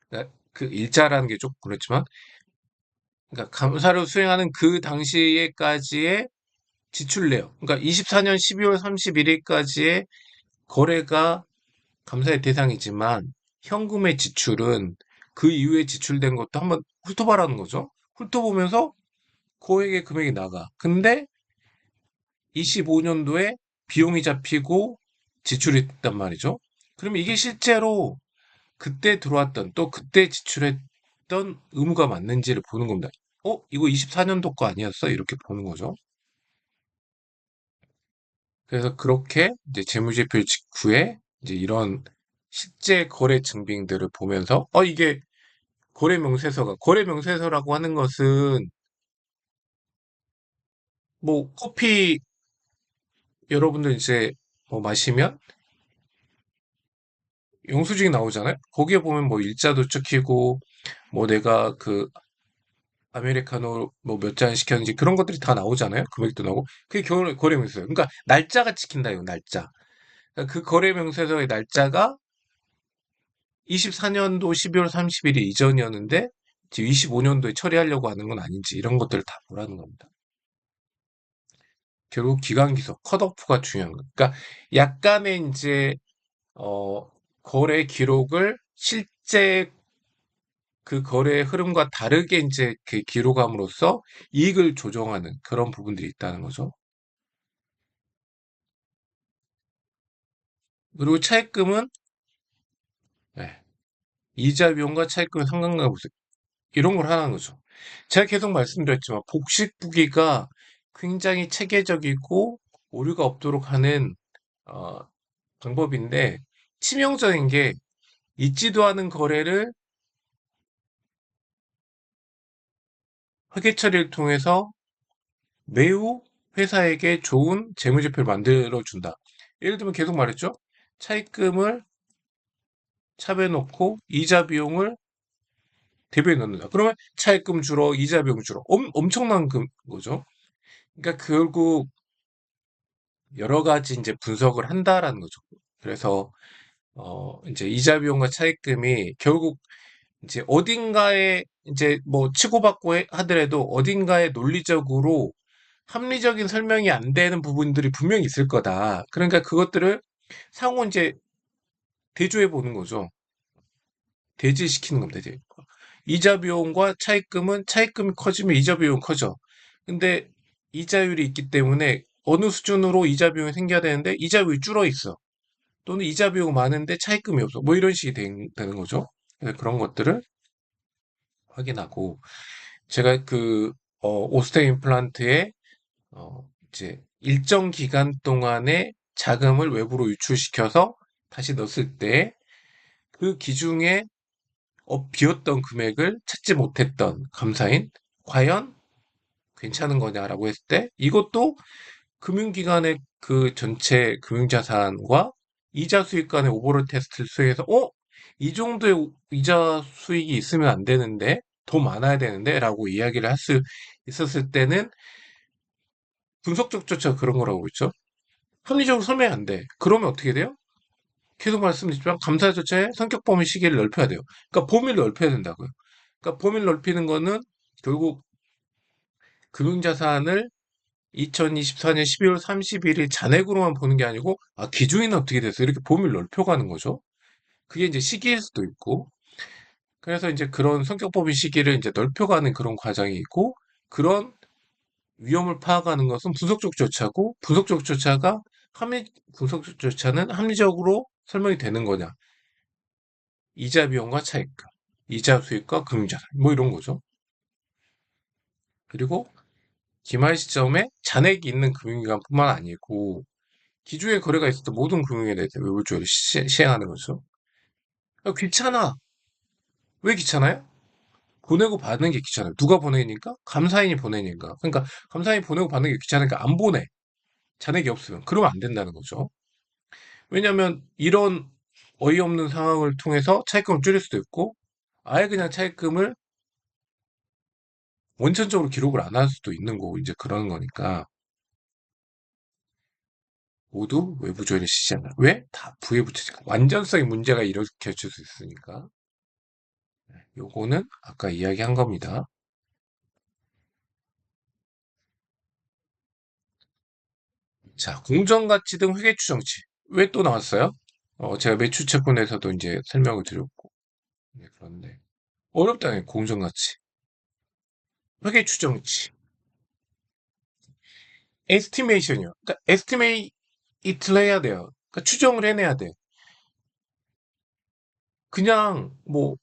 그러니까 그 일자라는 게 조금 그렇지만, 그러니까 감사를 수행하는 그 당시에까지의 지출 내역. 그러니까 24년 12월 31일까지의 거래가 감사의 대상이지만, 현금의 지출은 그 이후에 지출된 것도 한번 훑어봐라는 거죠. 훑어보면서 고액의 금액이 나가. 근데 25년도에 비용이 잡히고 지출이 됐단 말이죠. 그러면 이게 실제로 그때 들어왔던 또 그때 지출했던 의무가 맞는지를 보는 겁니다. 이거 24년도 거 아니었어? 이렇게 보는 거죠. 그래서 그렇게 이제 재무제표 직후에 이제 이런 실제 거래 증빙들을 보면서 이게 거래 명세서라고 하는 것은 뭐 커피 여러분들 이제 뭐 마시면 영수증이 나오잖아요. 거기에 보면 뭐 일자도 찍히고 뭐 내가 그 아메리카노 뭐 몇 잔 시켰는지 그런 것들이 다 나오잖아요. 금액도 나오고. 그게 거래 명세서. 그러니까 날짜가 찍힌다 이거 날짜. 그러니까 그 거래 명세서의 날짜가 24년도 12월 30일 이전이었는데 지금 25년도에 처리하려고 하는 건 아닌지 이런 것들을 다 보라는 겁니다. 결국 기간기소, 컷오프가 중요한 거. 그러니까 약간의 이제 어, 거래 기록을 실제 그 거래의 흐름과 다르게 이제 그 기록함으로써 이익을 조정하는 그런 부분들이 있다는 거죠. 그리고 차입금은 네, 이자 비용과 차입금의 상관관계 보세요. 이런 걸 하는 거죠. 제가 계속 말씀드렸지만 복식부기가 굉장히 체계적이고 오류가 없도록 하는 어, 방법인데 치명적인 게 있지도 않은 거래를 회계 처리를 통해서 매우 회사에게 좋은 재무제표를 만들어 준다. 예를 들면 계속 말했죠. 차입금을 차입해 놓고 이자 비용을 대비해 넣는다. 그러면 차입금 줄어, 이자 비용 줄어. 엄청난 거죠. 그러니까 결국 여러 가지 이제 분석을 한다라는 거죠. 그래서 이제 이자 비용과 차입금이 결국 이제 어딘가에 이제 뭐 치고받고 하더라도 어딘가에 논리적으로 합리적인 설명이 안 되는 부분들이 분명히 있을 거다. 그러니까 그것들을 상호 이제 대조해 보는 거죠. 대지시키는 겁니다. 이제. 이자 비용과 차입금은 차입금이 커지면 이자 비용이 커져. 근데 이자율이 있기 때문에 어느 수준으로 이자 비용이 생겨야 되는데 이자율이 줄어 있어. 또는 이자 비용이 많은데 차입금이 없어. 뭐 이런 식이 되는 거죠. 그래서 그런 것들을 확인하고 제가 그 오스테 임플란트에 이제 일정 기간 동안에 자금을 외부로 유출시켜서 다시 넣었을 때 그 기중에 비었던 금액을 찾지 못했던 감사인 과연 괜찮은 거냐라고 했을 때 이것도 금융기관의 그 전체 금융자산과 이자 수익 간의 오버롤 테스트를 수행해서 이 정도의 이자 수익이 있으면 안 되는데 더 많아야 되는데 라고 이야기를 할 수 있었을 때는 분석적 조차 그런 거라고 그랬죠. 합리적으로 설명이 안 돼. 그러면 어떻게 돼요? 계속 말씀드렸지만 감사 조차의 성격 범위 시기를 넓혀야 돼요. 그러니까 범위를 넓혀야 된다고요. 그러니까 범위를 넓히는 거는 결국 금융자산을 2024년 12월 31일 잔액으로만 보는 게 아니고 기준이는 어떻게 됐어? 이렇게 범위를 넓혀가는 거죠. 그게 이제 시기일 수도 있고 그래서 이제 그런 성격 범위 시기를 이제 넓혀가는 그런 과정이 있고 그런 위험을 파악하는 것은 분석적 조차고 분석적 조차가 분석적 조차는 합리적으로 설명이 되는 거냐? 이자 비용과 차익과 이자 수익과 금융자산 뭐 이런 거죠. 그리고 기말 시점에 잔액이 있는 금융기관뿐만 아니고 기존에 거래가 있었던 모든 금융에 대해서 외부적으로 시행하는 거죠. 귀찮아. 왜 귀찮아요? 보내고 받는 게 귀찮아요. 누가 보내니까? 감사인이 보내니까. 그러니까 감사인이 보내고 받는 게 귀찮으니까 안 보내. 잔액이 없으면. 그러면 안 된다는 거죠. 왜냐하면 이런 어이없는 상황을 통해서 차입금을 줄일 수도 있고 아예 그냥 차입금을 원천적으로 기록을 안 할 수도 있는 거고 이제 그러는 거니까 모두 외부 조인을 쓰지 않아. 왜? 다 부에 붙여지니까. 완전성의 문제가 일으켜질 수 있으니까. 요거는 아까 이야기한 겁니다. 자, 공정가치 등 회계추정치. 왜 또 나왔어요? 제가 매출체권에서도 이제 설명을 드렸고. 네, 그런데 어렵다네, 공정가치. 회계추정치. 에스티메이션이요. 그러니까 에스티메이트를 해야 돼요. 그러니까 추정을 해내야 돼. 그냥 뭐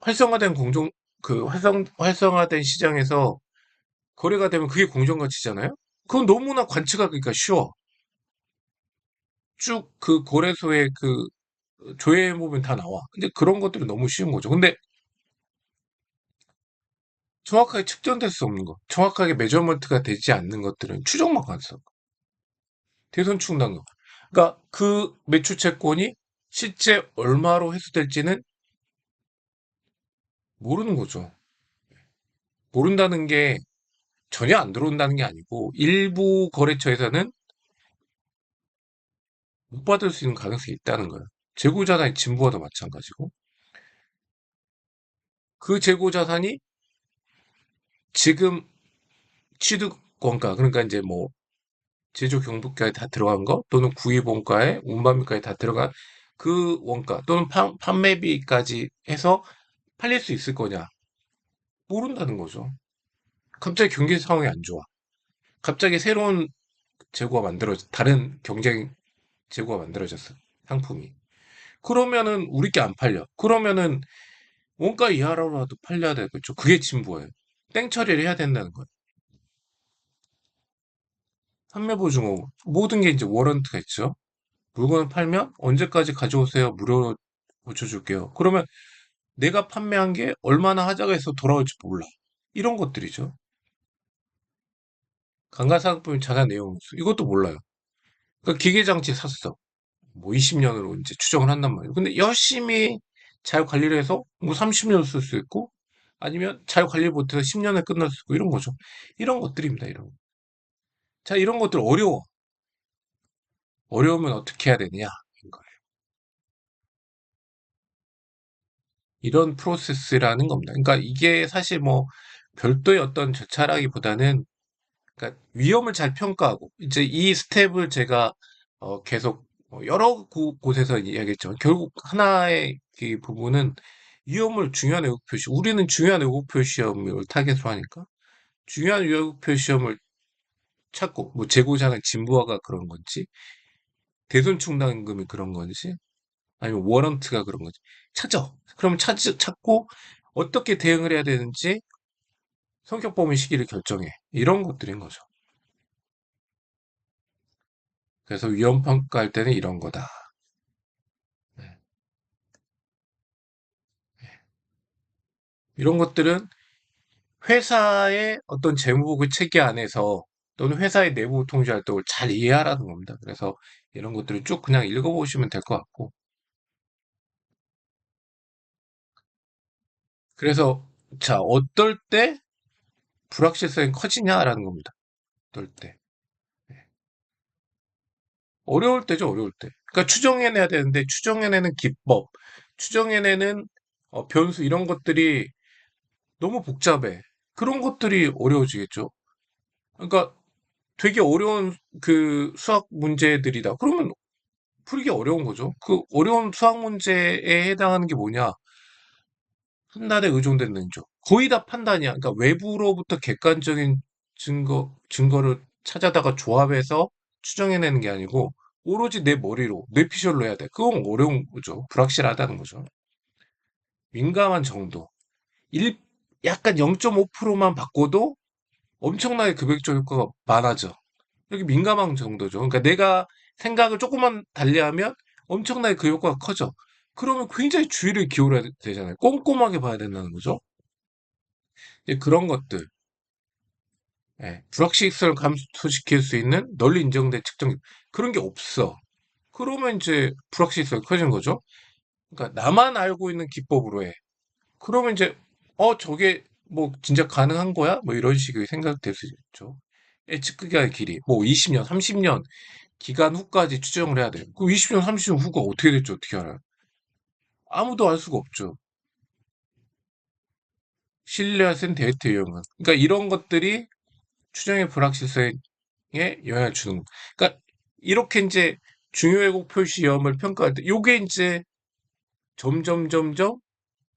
활성화된 활성화된 시장에서 거래가 되면 그게 공정가치잖아요? 그건 너무나 관측하기가 쉬워. 쭉 그 거래소의 그 조회해보면 다 나와. 근데 그런 것들이 너무 쉬운 거죠. 근데 정확하게 측정될 수 없는 거, 정확하게 매저먼트가 되지 않는 것들은 추정만 가능성. 대선 충당금. 그러니까 그 매출 채권이 실제 얼마로 회수될지는 모르는 거죠. 모른다는 게 전혀 안 들어온다는 게 아니고 일부 거래처에서는 못 받을 수 있는 가능성이 있다는 거예요. 재고자산이 진부와도 마찬가지고 그 재고자산이 지금 취득 원가 그러니까 이제 뭐 제조 경부가에 다 들어간 거 또는 구입 원가에 운반비까지 다 들어간 그 원가 또는 판매비까지 해서 팔릴 수 있을 거냐 모른다는 거죠. 갑자기 경기 상황이 안 좋아. 갑자기 새로운 다른 경쟁 재고가 만들어졌어. 상품이. 그러면은 우리 게 안 팔려. 그러면은 원가 이하로라도 팔려야 되겠죠. 그게 진보예요. 땡 처리를 해야 된다는 거예요. 판매보증금 모든 게 이제 워런트가 있죠. 물건을 팔면 언제까지 가져오세요. 무료로 고쳐줄게요. 그러면 내가 판매한 게 얼마나 하자가 있어 돌아올지 몰라. 이런 것들이죠. 감가상각법인 자산 내용 이것도 몰라요. 그러니까 기계장치 샀어. 뭐 20년으로 이제 추정을 한단 말이에요. 근데 열심히 잘 관리를 해서 뭐 30년 쓸 수 있고 아니면 잘 관리 못해서 10년에 끝날 수 있고 이런 거죠. 이런 것들입니다. 이런 거. 자, 이런 것들 어려워. 어려우면 어떻게 해야 되느냐? 이런 프로세스라는 겁니다. 그러니까 이게 사실 뭐 별도의 어떤 절차라기보다는 그러니까 위험을 잘 평가하고 이제 이 스텝을 제가 계속 여러 곳에서 이야기했지만 결국 하나의 그 부분은 위험을 중요한 외국표 시 우리는 중요한 외국표 시험을 타겟으로 하니까 중요한 외국표 시험을 찾고 뭐 재고자산 진부화가 그런 건지 대손 충당금이 그런 건지 아니면 워런트가 그런 건지 찾아. 그럼 찾고 어떻게 대응을 해야 되는지 성격 범위 시기를 결정해. 이런 것들인 거죠. 그래서 위험 평가할 때는 이런 거다. 네. 이런 것들은 회사의 어떤 재무부 체계 안에서 또는 회사의 내부 통제 활동을 잘 이해하라는 겁니다. 그래서 이런 것들을 쭉 그냥 읽어보시면 될 것 같고. 그래서 자, 어떨 때 불확실성이 커지냐라는 겁니다. 어떨 때. 어려울 때죠, 어려울 때. 그러니까 추정해내야 되는데 추정해내는 기법, 추정해내는 변수 이런 것들이 너무 복잡해. 그런 것들이 어려워지겠죠. 그러니까 되게 어려운 그 수학 문제들이다. 그러면 풀기 어려운 거죠. 그 어려운 수학 문제에 해당하는 게 뭐냐? 판단에 의존된 능력. 거의 다 판단이야. 그러니까 외부로부터 객관적인 증거를 찾아다가 조합해서 추정해내는 게 아니고 오로지 내 머리로, 뇌피셜로 해야 돼. 그건 어려운 거죠. 불확실하다는 거죠. 민감한 정도. 일, 약간 0.5%만 바꿔도 엄청나게 급액적 효과가 많아져. 여기 민감한 정도죠. 그러니까 내가 생각을 조금만 달리하면 엄청나게 그 효과가 커져. 그러면 굉장히 주의를 기울여야 되잖아요. 꼼꼼하게 봐야 된다는 거죠. 이제 그런 것들, 예, 불확실성을 감소시킬 수 있는 널리 인정된 측정, 그런 게 없어. 그러면 이제 불확실성이 커지는 거죠. 그러니까 나만 알고 있는 기법으로 해. 그러면 이제, 저게 뭐 진짜 가능한 거야? 뭐 이런 식의 생각될 수 있죠. 예측 기간의 길이, 뭐 20년, 30년, 기간 후까지 추정을 해야 돼요. 그럼 20년, 30년 후가 어떻게 될지 어떻게 알아요? 아무도 알 수가 없죠. 신뢰할 센 데이터 이용은. 그러니까 이런 것들이 추정의 불확실성에 영향을 주는 거. 그러니까 이렇게 이제 중요 왜곡 표시염을 평가할 때 요게 이제 점점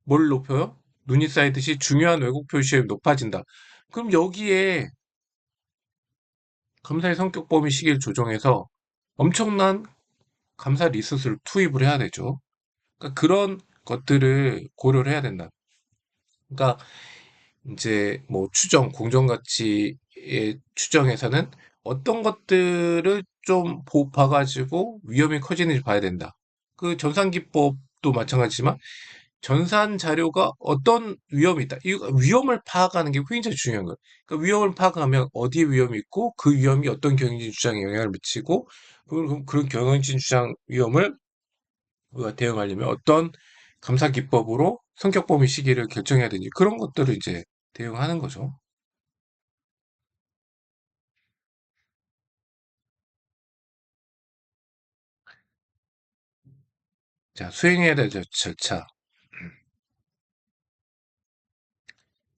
뭘 높여요? 눈이 쌓이듯이 중요한 왜곡 표시염이 높아진다. 그럼 여기에 검사의 성격 범위 시기를 조정해서 엄청난 감사 리소스를 투입을 해야 되죠. 그러니까 그런 것들을 고려를 해야 된다. 그러니까 이제 뭐 추정, 공정가치의 추정에서는 어떤 것들을 좀 봐가지고 위험이 커지는지 봐야 된다. 그 전산기법도 마찬가지지만 전산 자료가 어떤 위험이 있다. 이 위험을 파악하는 게 굉장히 중요한 거예요. 그러니까 위험을 파악하면 어디에 위험이 있고 그 위험이 어떤 경영진 주장에 영향을 미치고 그런 경영진 주장 위험을 우리가 대응하려면 어떤 감사 기법으로 성격 범위 시기를 결정해야 되는지 그런 것들을 이제 대응하는 거죠. 자, 수행해야 될 절차.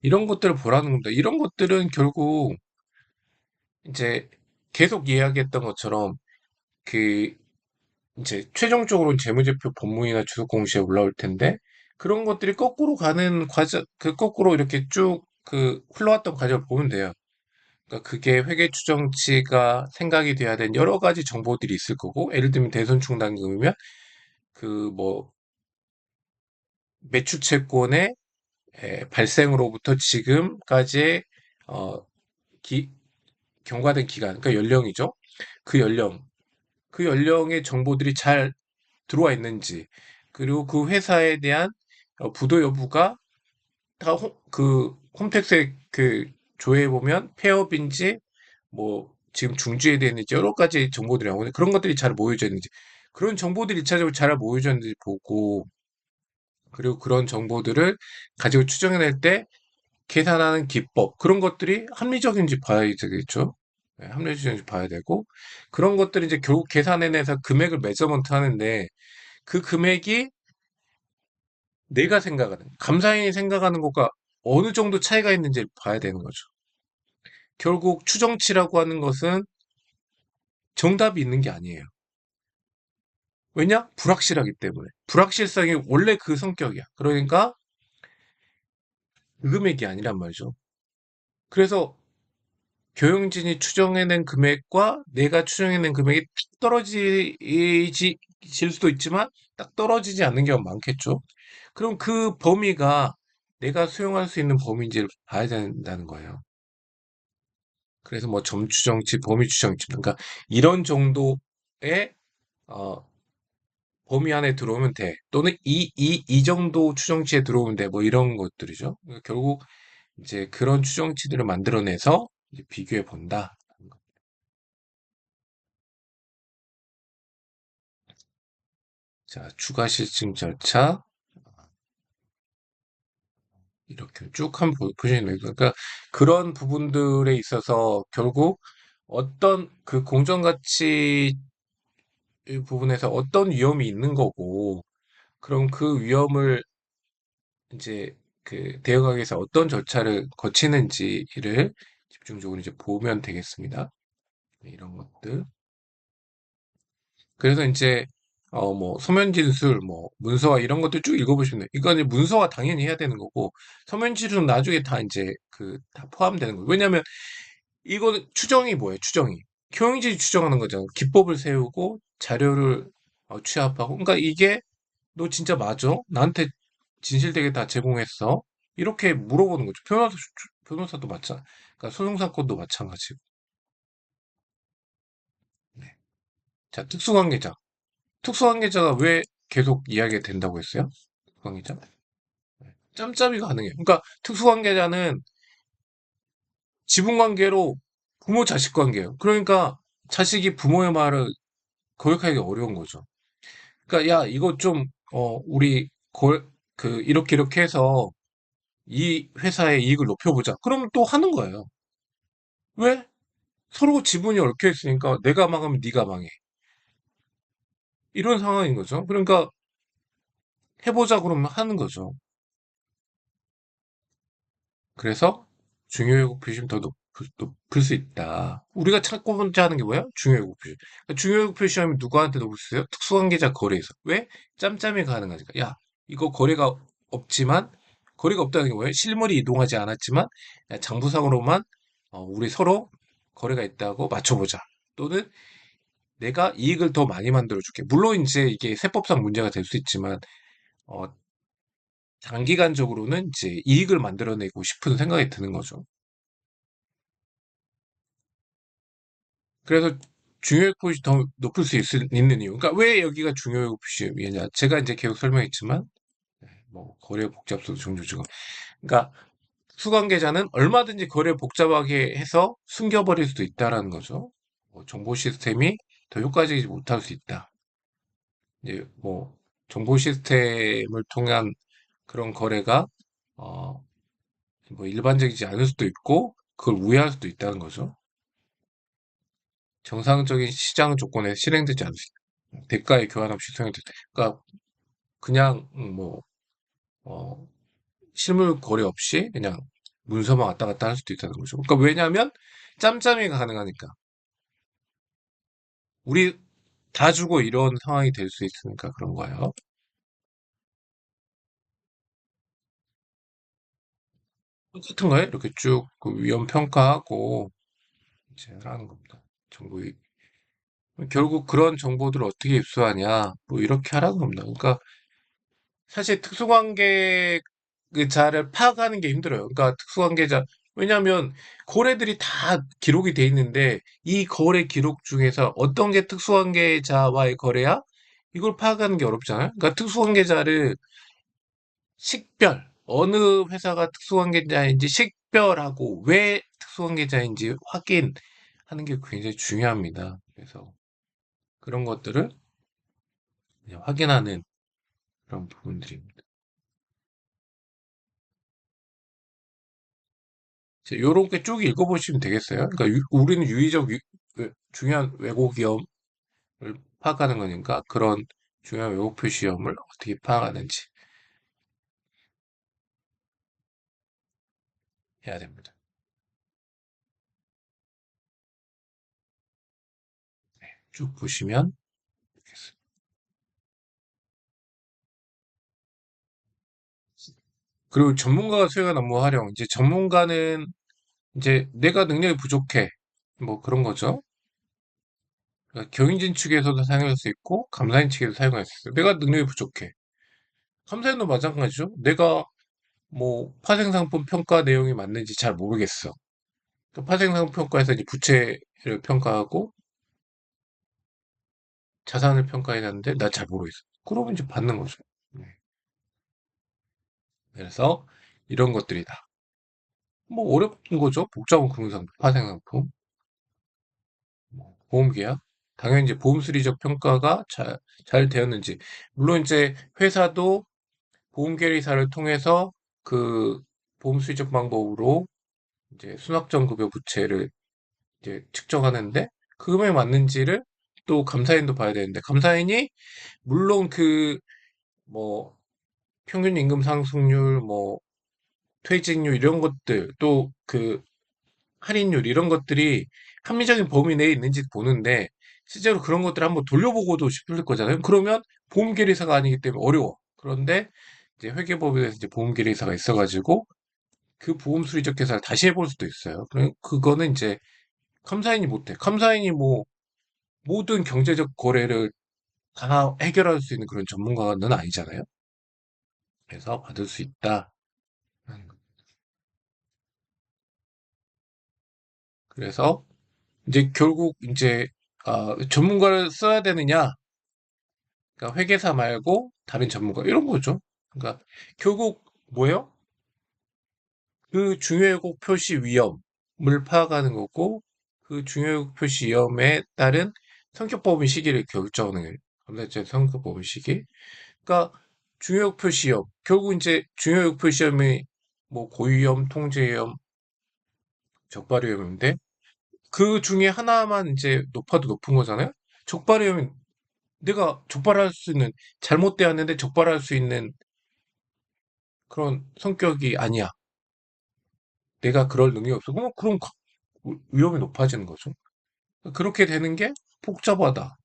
이런 것들을 보라는 겁니다. 이런 것들은 결국 이제 계속 이야기했던 것처럼 그 이제 최종적으로는 재무제표 법무이나 주석공시에 올라올 텐데 그런 것들이 거꾸로 가는 과정, 그 거꾸로 이렇게 쭉 그 흘러왔던 과정을 보면 돼요. 그러니까 그게 회계 추정치가 생각이 돼야 되는 여러 가지 정보들이 있을 거고, 예를 들면 대손 충당금이면 그 뭐 매출 채권의 발생으로부터 지금까지의 어, 기- 경과된 기간, 그러니까 연령이죠. 그 연령, 그 연령의 정보들이 잘 들어와 있는지, 그리고 그 회사에 대한 부도 여부가 다 그 홈택스에 그 조회해 보면 폐업인지 뭐 지금 중지에 대해 있는지 여러 가지 정보들이 나오는데 그런 것들이 잘 모여져 있는지 그런 정보들이 일차적으로 잘 모여져 있는지 보고 그리고 그런 정보들을 가지고 추정해낼 때 계산하는 기법 그런 것들이 합리적인지 봐야 되겠죠. 네, 합리적인지 봐야 되고 그런 것들이 이제 결국 계산해내서 금액을 매저먼트 하는데 그 금액이 내가 생각하는 감사인이 생각하는 것과 어느 정도 차이가 있는지를 봐야 되는 거죠. 결국 추정치라고 하는 것은 정답이 있는 게 아니에요. 왜냐? 불확실하기 때문에. 불확실성이 원래 그 성격이야. 그러니까 그 금액이 아니란 말이죠. 그래서 경영진이 추정해낸 금액과 내가 추정해낸 금액이 딱 떨어질 수도 있지만 딱 떨어지지 않는 경우가 많겠죠. 그럼 그 범위가 내가 수용할 수 있는 범위인지를 봐야 된다는 거예요. 그래서 뭐 점추정치, 범위추정치, 그러니까 이런 정도의 어, 범위 안에 들어오면 돼. 또는 이 정도 추정치에 들어오면 돼. 뭐 이런 것들이죠. 그러니까 결국 이제 그런 추정치들을 만들어내서 이제 비교해 본다. 자, 추가 실증 절차 이렇게 쭉 한번 보시면 돼요. 그러니까 그런 부분들에 있어서 결국 어떤 그 공정가치 부분에서 어떤 위험이 있는 거고, 그럼 그 위험을 이제 그 대응하기 위해서 어떤 절차를 거치는지를 집중적으로 이제 보면 되겠습니다. 네, 이런 것들. 그래서 이제 뭐 서면 진술, 뭐 문서화 이런 것들 쭉 읽어보시면 돼요. 이거는 문서화 당연히 해야 되는 거고 서면 진술은 나중에 다 이제 그 다 포함되는 거예요. 왜냐하면 이거는 추정이 뭐예요? 추정이 효용지 추정하는 거잖아요. 기법을 세우고 자료를 취합하고. 그러니까 이게 너 진짜 맞아? 나한테 진실되게 다 제공했어? 이렇게 물어보는 거죠. 변호사도 마찬가지. 그러니까 소송사건도 마찬가지고. 네. 자, 특수관계자. 특수관계자가 왜 계속 이야기가 된다고 했어요? 특수관계자? 네. 짬짬이 가능해요. 그러니까 특수관계자는 지분관계로 부모 자식 관계예요. 그러니까 자식이 부모의 말을 거역하기 어려운 거죠. 그러니까 야 이거 좀 우리 이렇게 해서 이 회사의 이익을 높여보자. 그러면 또 하는 거예요. 왜? 서로 지분이 얽혀 있으니까 내가 망하면 네가 망해. 이런 상황인 거죠. 그러니까 해보자 그러면 하는 거죠. 그래서 중요회복 표시는 더 높을 수 있다. 우리가 찾고자 하는 게 뭐야? 중요회복 표시. 그러니까 중요회복 표시하면 누구한테 높을 수 있어요? 특수관계자 거래에서. 왜? 짬짬이 가능하니까. 야, 이거 거래가 없지만, 거래가 없다는 게 뭐예요? 실물이 이동하지 않았지만, 야, 장부상으로만 우리 서로 거래가 있다고 맞춰보자. 또는 내가 이익을 더 많이 만들어줄게. 물론 이제 이게 세법상 문제가 될 수 있지만, 어, 장기간적으로는 이제 이익을 만들어내고 싶은 생각이 드는 거죠. 그래서 중요액 표시 더 높을 수 있는 이유. 그러니까 왜 여기가 중요액 표시냐. 제가 이제 계속 설명했지만, 뭐, 거래 복잡도 종류 중. 그러니까 수관계자는 얼마든지 거래 복잡하게 해서 숨겨버릴 수도 있다라는 거죠. 정보 시스템이 더 효과적이지 못할 수 있다. 이제 뭐, 정보 시스템을 통한 그런 거래가, 어, 뭐 일반적이지 않을 수도 있고, 그걸 우회할 수도 있다는 거죠. 정상적인 시장 조건에 실행되지 않을 수 있다. 대가의 교환 없이 수행될 때. 그러니까 그냥 뭐 실물 거래 없이 그냥 문서만 왔다 갔다 할 수도 있다는 거죠. 그러니까 왜냐하면 짬짬이가 가능하니까 우리 다 주고 이런 상황이 될 수 있으니까 그런 거예요. 똑같은 거예요. 이렇게 쭉그 위험 평가하고 이제 하는 겁니다. 정보 결국 그런 정보들을 어떻게 입수하냐 뭐 이렇게 하라는 겁니다. 그러니까 사실 특수관계자를 파악하는 게 힘들어요. 그러니까 특수관계자, 왜냐하면 거래들이 다 기록이 돼 있는데 이 거래 기록 중에서 어떤 게 특수관계자와의 거래야? 이걸 파악하는 게 어렵잖아요. 그러니까 특수관계자를 식별, 어느 회사가 특수관계자인지 식별하고 왜 특수관계자인지 확인하는 게 굉장히 중요합니다. 그래서 그런 것들을 이제 확인하는 그런 부분들입니다. 요렇게 쭉 읽어보시면 되겠어요. 그러니까 우리는 중요한 왜곡 위험을 파악하는 거니까 그런 중요한 왜곡 표시 위험을 어떻게 파악하는지 해야 됩니다. 쭉 보시면 되겠습니다. 그리고 전문가가 수행한 업무 활용. 이제 전문가는 이제 내가 능력이 부족해. 뭐 그런 거죠. 그러니까 경영진 측에서도 사용할 수 있고 감사인 측에서 사용할 수 있어요. 내가 능력이 부족해. 감사인도 마찬가지죠. 내가 뭐 파생상품 평가 내용이 맞는지 잘 모르겠어. 그 파생상품평가에서 이제 부채를 평가하고 자산을 평가해야 하는데 나 잘 모르겠어. 그러면 이제 받는 거죠. 네. 그래서 이런 것들이다. 뭐 어렵은 거죠. 복잡한 금융상품, 파생상품, 뭐 보험계약. 당연히 이제 보험 수리적 평가가 잘 되었는지. 물론 이제 회사도 보험계리사를 통해서 그 보험 수리적 방법으로 이제 순학점급여 부채를 이제 측정하는데 그 금액이 맞는지를 또 감사인도 봐야 되는데 감사인이 물론 뭐, 평균 임금 상승률, 뭐, 퇴직률, 이런 것들, 또 할인율, 이런 것들이 합리적인 범위 내에 있는지 보는데, 실제로 그런 것들을 한번 돌려보고도 싶을 거잖아요. 그러면 보험계리사가 아니기 때문에 어려워. 그런데, 이제 회계법에서 이제 보험계리사가 있어가지고, 그 보험 수리적 계산을 다시 해볼 수도 있어요. 그거는 이제 감사인이 못해. 감사인이 뭐, 모든 경제적 거래를 다 해결할 수 있는 그런 전문가는 아니잖아요. 그래서 받을 수 있다. 그래서 이제 결국 이제 전문가를 써야 되느냐? 그러니까 회계사 말고 다른 전문가 이런 거죠. 그러니까 결국 뭐예요? 그 중요회곡 표시 위험을 파악하는 거고 그 중요회곡 표시 위험에 따른 성격법인 시기를 결정하는 거예요. 검사제 성격법인 시기. 그러니까 중요회곡 표시 위험 결국 이제 중요회곡 표시 위험이 뭐 고위험, 통제위험, 적발위험인데 그 중에 하나만 이제 높아도 높은 거잖아요? 적발이면 내가 적발할 수 있는, 잘못되었는데 적발할 수 있는 그런 성격이 아니야. 내가 그럴 능력이 없어. 그럼 위험이 높아지는 거죠. 그렇게 되는 게 복잡하다.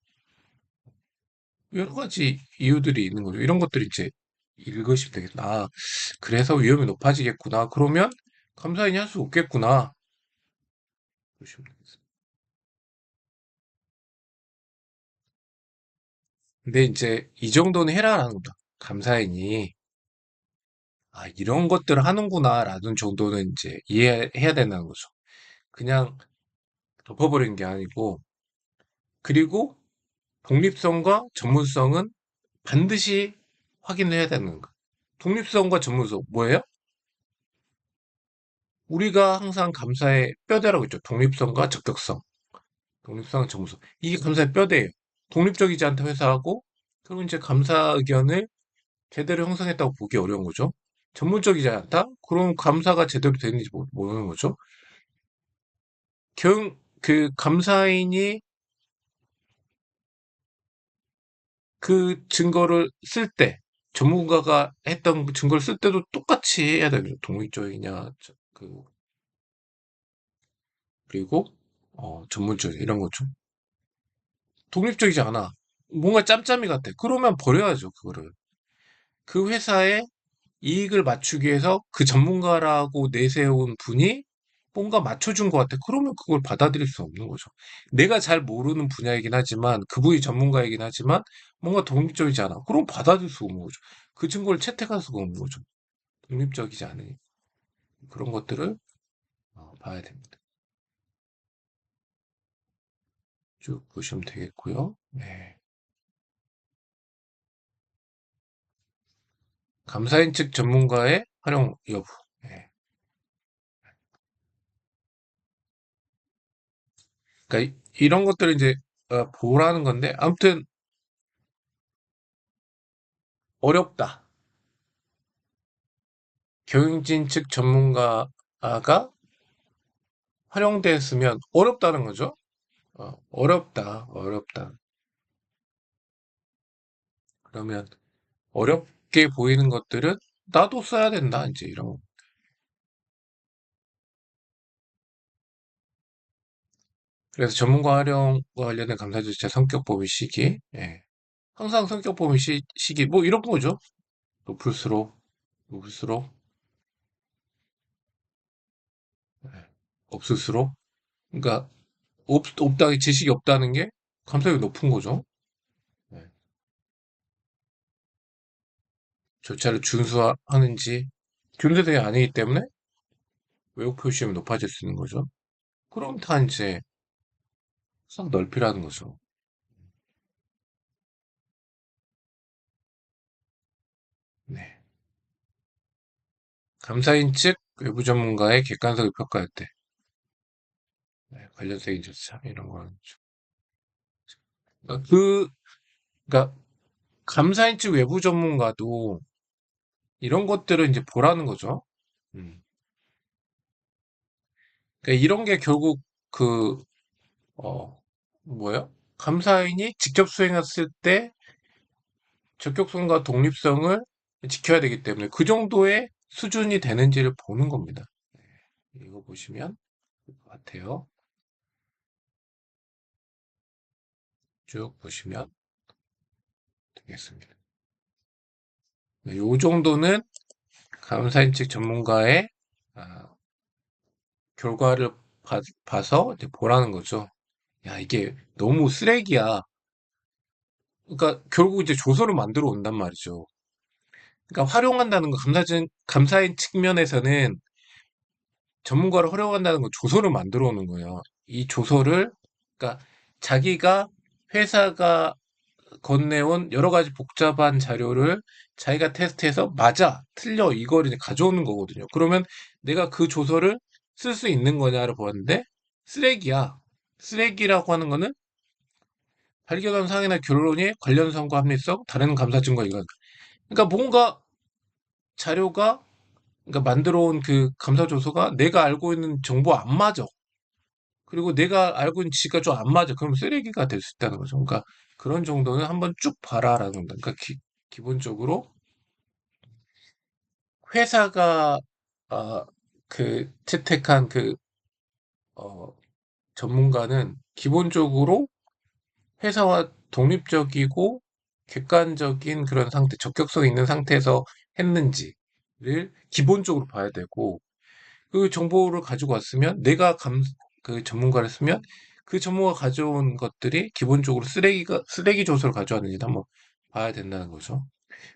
여러 가지 이유들이 있는 거죠. 이런 것들이 이제 읽으시면 되겠다. 아, 그래서 위험이 높아지겠구나. 그러면 감사인이 할 수 없겠구나. 그러시면 되겠습니다. 근데 이제 이 정도는 해라라는 겁니다. 감사인이 이런 것들을 하는구나라는 정도는 이제 이해해야 된다는 거죠. 그냥 덮어버리는 게 아니고, 그리고 독립성과 전문성은 반드시 확인을 해야 되는 거. 독립성과 전문성 뭐예요? 우리가 항상 감사의 뼈대라고 했죠. 독립성과 적격성, 독립성, 전문성. 이게 감사의 뼈대예요. 독립적이지 않다 회사하고, 그리고 이제 감사 의견을 제대로 형성했다고 보기 어려운 거죠. 전문적이지 않다? 그럼 감사가 제대로 되는지 모르는 거죠. 그 감사인이 그 증거를 쓸 때, 전문가가 했던 그 증거를 쓸 때도 똑같이 해야 되죠. 독립적이냐, 그리고, 전문적, 이런 거죠. 독립적이지 않아. 뭔가 짬짬이 같아. 그러면 버려야죠, 그거를. 그 회사에 이익을 맞추기 위해서 그 전문가라고 내세운 분이 뭔가 맞춰준 것 같아. 그러면 그걸 받아들일 수 없는 거죠. 내가 잘 모르는 분야이긴 하지만, 그분이 전문가이긴 하지만, 뭔가 독립적이지 않아. 그럼 받아들일 수 없는 거죠. 그 증거를 채택할 수가 없는 거죠. 독립적이지 않으니. 그런 것들을 봐야 됩니다. 쭉 보시면 되겠고요. 네. 감사인 측 전문가의 활용 여부. 네. 그러니까 이런 것들을 이제 보라는 건데, 아무튼 어렵다. 경영진 측 전문가가 활용됐으면 어렵다는 거죠. 어렵다, 어렵다. 그러면 어렵게 보이는 것들은 나도 써야 된다. 이제 이런 거. 그래서 전문가 활용과 관련된 감사 절차 성격 범위 시기. 예. 항상 성격 범위 시기 뭐 이런 거죠. 높을수록 높을수록 예. 없을수록 그러니까 없다 지식이 없다는 게 감사율이 높은 거죠. 예. 절차를 준수하는지 준수대이 아니기 때문에 외국 표시험이 높아질 수 있는 거죠. 그럼 다 이제 싹 넓히라는 거죠. 네. 감사인 측 외부 전문가의 객관적인 평가할 때 네, 관련된 인증차 이런 거는 그 그러니까 감사인 측 외부 전문가도 이런 것들을 이제 보라는 거죠. 음. 그러니까 이런 게 결국 그 뭐예요? 감사인이 직접 수행했을 때 적격성과 독립성을 지켜야 되기 때문에 그 정도의 수준이 되는지를 보는 겁니다. 이거 보시면 될 것 같아요. 쭉 보시면 되겠습니다. 네, 요 정도는 감사인 측 전문가의 아, 결과를 봐서 이제 보라는 거죠. 야, 이게 너무 쓰레기야. 그러니까 결국 이제 조서를 만들어 온단 말이죠. 그러니까 활용한다는 거, 감사인 측면에서는 전문가를 활용한다는 건 조서를 만들어 오는 거예요. 이 조서를, 그러니까 자기가 회사가 건네온 여러 가지 복잡한 자료를 자기가 테스트해서 맞아, 틀려, 이걸 이제 가져오는 거거든요. 그러면 내가 그 조서를 쓸 수 있는 거냐를 보았는데, 쓰레기야. 쓰레기라고 하는 거는 발견한 사항이나 결론이 관련성과 합리성, 다른 감사 증거 이건. 그러니까 뭔가 자료가, 그러니까 만들어 온 그 감사 조서가 내가 알고 있는 정보와 안 맞아. 그리고 내가 알고 있는 지가 좀 안 맞아. 그럼 쓰레기가 될 수 있다는 거죠. 그러니까 그런 정도는 한번 쭉 봐라라는 겁니다. 그러니까 기본적으로 회사가 채택한 어, 전문가는 기본적으로 회사와 독립적이고 객관적인 그런 상태, 적격성 있는 상태에서 했는지를 기본적으로 봐야 되고, 그 정보를 가지고 왔으면 그 전문가를 쓰면 그 전문가가 가져온 것들이 기본적으로 쓰레기 조서를 가져왔는지도 한번 봐야 된다는 거죠.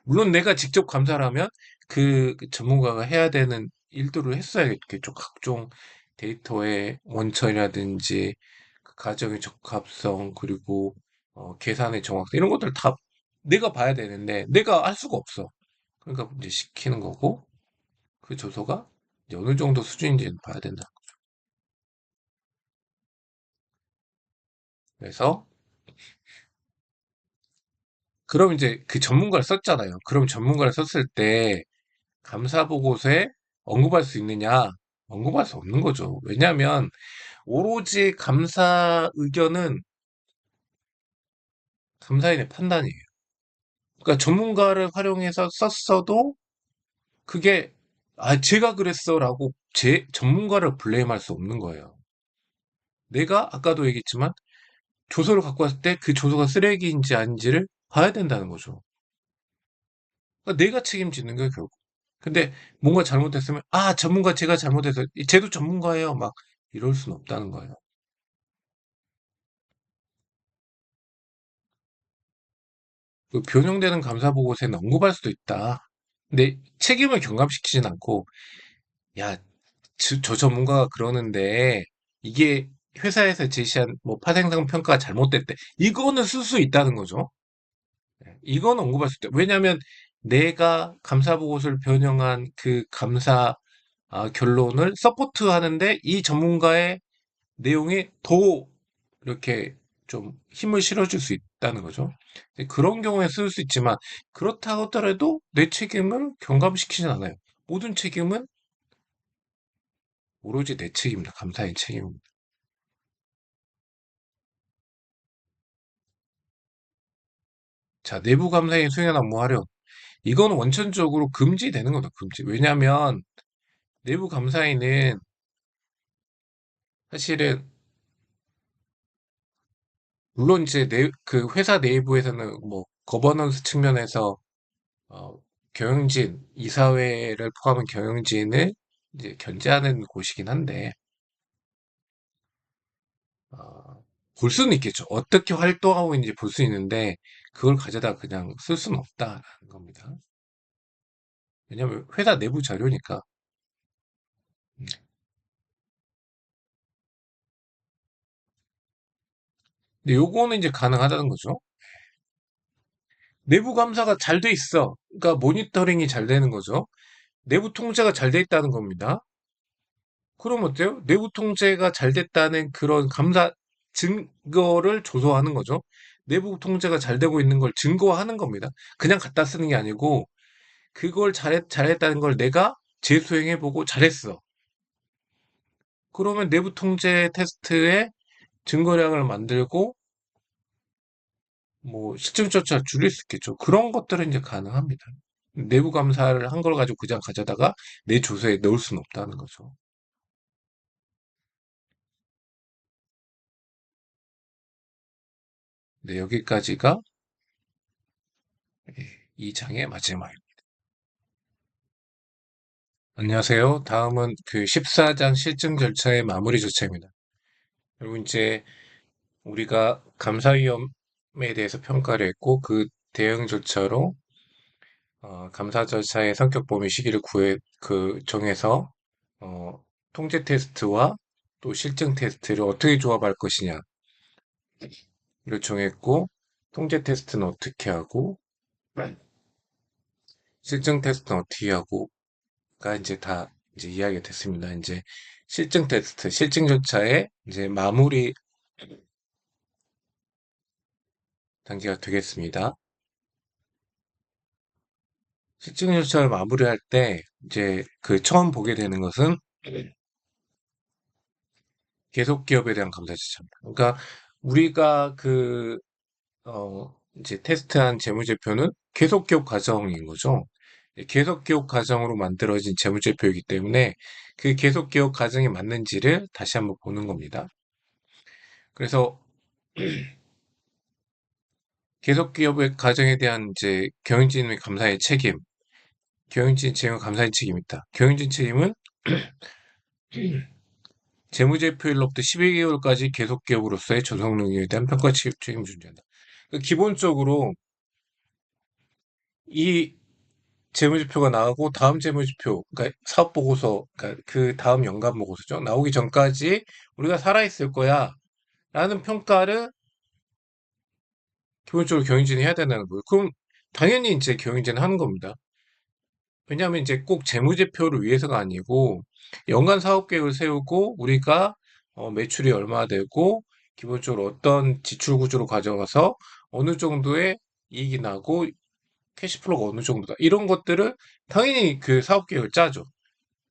물론 내가 직접 감사를 하면 그 전문가가 해야 되는 일들을 했어야겠죠. 각종 데이터의 원천이라든지 그 가정의 적합성 그리고 계산의 정확성 이런 것들 다 내가 봐야 되는데 내가 할 수가 없어. 그러니까 이제 시키는 거고 그 조서가 이제 어느 정도 수준인지는 봐야 된다. 그래서 그럼 이제 그 전문가를 썼잖아요. 그럼 전문가를 썼을 때 감사 보고서에 언급할 수 있느냐? 언급할 수 없는 거죠. 왜냐하면 오로지 감사 의견은 감사인의 판단이에요. 그러니까 전문가를 활용해서 썼어도 그게 제가 그랬어라고 제 전문가를 블레임할 수 없는 거예요. 내가 아까도 얘기했지만 조서를 갖고 왔을 때 그 조서가 쓰레기인지 아닌지를 봐야 된다는 거죠. 그러니까 내가 책임지는 거예요, 결국. 근데 뭔가 잘못했으면 전문가 제가 잘못해서 쟤도 전문가예요. 막 이럴 수는 없다는 거예요. 그 변형되는 감사 보고서에는 언급할 수도 있다. 근데 책임을 경감시키진 않고, 야, 저 전문가가 그러는데 이게 회사에서 제시한 뭐 파생상 평가가 잘못됐대. 이거는 쓸 수 있다는 거죠. 이거는 언급할 수 있다. 왜냐하면 내가 감사 보고서를 변형한 그 감사 결론을 서포트하는데 이 전문가의 내용이 더 이렇게 좀 힘을 실어줄 수 있다는 거죠. 그런 경우에 쓸 수 있지만 그렇다고 하더라도 내 책임을 경감시키진 않아요. 모든 책임은 오로지 내 책임입니다. 감사의 책임입니다. 자, 내부 감사인 수행한 업무 활용. 이건 원천적으로 금지되는 거다, 금지. 왜냐하면 내부 감사인은 사실은 물론 이제 그 회사 내부에서는 뭐 거버넌스 측면에서 어, 경영진, 이사회를 포함한 경영진을 이제 견제하는 곳이긴 한데, 볼 수는 있겠죠. 어떻게 활동하고 있는지 볼 수 있는데, 그걸 가져다 그냥 쓸 수는 없다라는 겁니다. 왜냐면 회사 내부 자료니까. 음. 근데 요거는 이제 가능하다는 거죠. 내부 감사가 잘 돼 있어. 그러니까 모니터링이 잘 되는 거죠. 내부 통제가 잘 돼 있다는 겁니다. 그럼 어때요? 내부 통제가 잘 됐다는 그런 감사 증거를 조서하는 거죠. 내부 통제가 잘 되고 있는 걸 증거화하는 겁니다. 그냥 갖다 쓰는 게 아니고 그걸 잘했다는 걸 내가 재수행해보고 잘했어. 그러면 내부 통제 테스트에 증거량을 만들고 뭐 실증조차 줄일 수 있겠죠. 그런 것들은 이제 가능합니다. 내부 감사를 한 걸 가지고 그냥 가져다가 내 조서에 넣을 수는 없다는 거죠. 네, 여기까지가 이 장의 마지막입니다. 안녕하세요. 다음은 그 14장 실증 절차의 마무리 절차입니다. 그리고 이제 우리가 감사위원회에 대해서 평가를 했고 그 대응 절차로 감사 절차의 성격 범위 시기를 정해서 어, 통제 테스트와 또 실증 테스트를 어떻게 조합할 것이냐를 정했고 통제 테스트는 어떻게 하고 실증 테스트는 어떻게 하고가 이제 다 이제 이야기가 됐습니다. 이제 실증 테스트, 실증 절차의 이제 마무리 단계가 되겠습니다. 실증 절차를 마무리할 때 이제 그 처음 보게 되는 것은 계속 기업에 대한 감사 절차입니다. 그러니까 우리가 이제 테스트한 재무제표는 계속 기업 과정인 거죠. 계속 기업 과정으로 만들어진 재무제표이기 때문에 그 계속 기업 과정이 맞는지를 다시 한번 보는 겁니다. 그래서 계속 기업의 과정에 대한 이제 경영진 감사의 책임, 경영진 재무 감사의 책임이다. 경영진 책임은 재무제표일로부터 12개월까지 계속 기업으로서의 전속 능력에 대한 평가 책임을 준다다. 기본적으로 이 재무지표가 나오고 다음 재무지표, 그러니까 사업보고서, 그러니까 그 다음 연간보고서죠. 나오기 전까지 우리가 살아있을 거야 라는 평가를 기본적으로 경영진이 해야 된다는 거예요. 그럼 당연히 이제 경영진은 하는 겁니다. 왜냐하면 이제 꼭 재무제표를 위해서가 아니고 연간 사업계획을 세우고 우리가 매출이 얼마 되고 기본적으로 어떤 지출 구조로 가져가서 어느 정도의 이익이 나고 캐시플로우가 어느 정도다. 이런 것들을 당연히 그 사업계획을 짜죠.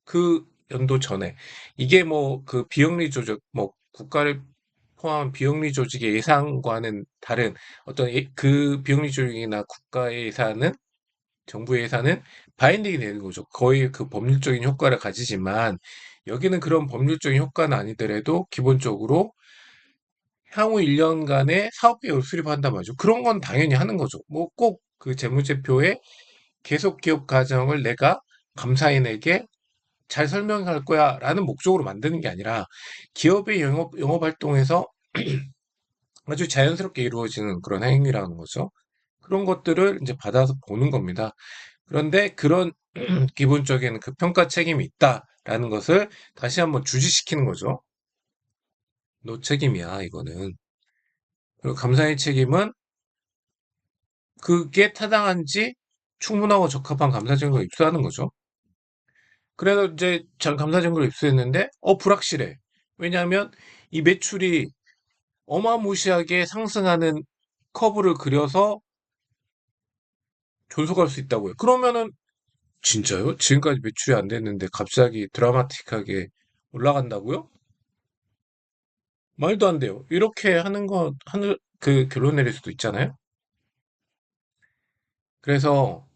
그 연도 전에. 이게 뭐 그 비영리 조직, 뭐 국가를 포함한 비영리 조직의 예산과는 다른 그 비영리 조직이나 국가의 예산은 정부의 예산은 바인딩이 되는 거죠. 거의 그 법률적인 효과를 가지지만 여기는 그런 법률적인 효과는 아니더라도 기본적으로 향후 1년간의 사업 계획을 수립한단 말이죠. 그런 건 당연히 하는 거죠. 뭐 꼭 그 재무제표에 계속 기업 과정을 내가 감사인에게 잘 설명할 거야 라는 목적으로 만드는 게 아니라 기업의 영업 활동에서 아주 자연스럽게 이루어지는 그런 행위라는 거죠. 그런 것들을 이제 받아서 보는 겁니다. 그런데 그런 기본적인 그 평가 책임이 있다라는 것을 다시 한번 주지시키는 거죠. 너 책임이야, 이거는. 그리고 감사의 책임은 그게 타당한지 충분하고 적합한 감사 증거를 입수하는 거죠. 그래서 이제 전 감사 증거를 입수했는데, 불확실해. 왜냐하면 이 매출이 어마무시하게 상승하는 커브를 그려서 존속할 수 있다고요. 그러면은, 진짜요? 지금까지 매출이 안 됐는데 갑자기 드라마틱하게 올라간다고요? 말도 안 돼요. 이렇게 하는 그 결론 내릴 수도 있잖아요. 그래서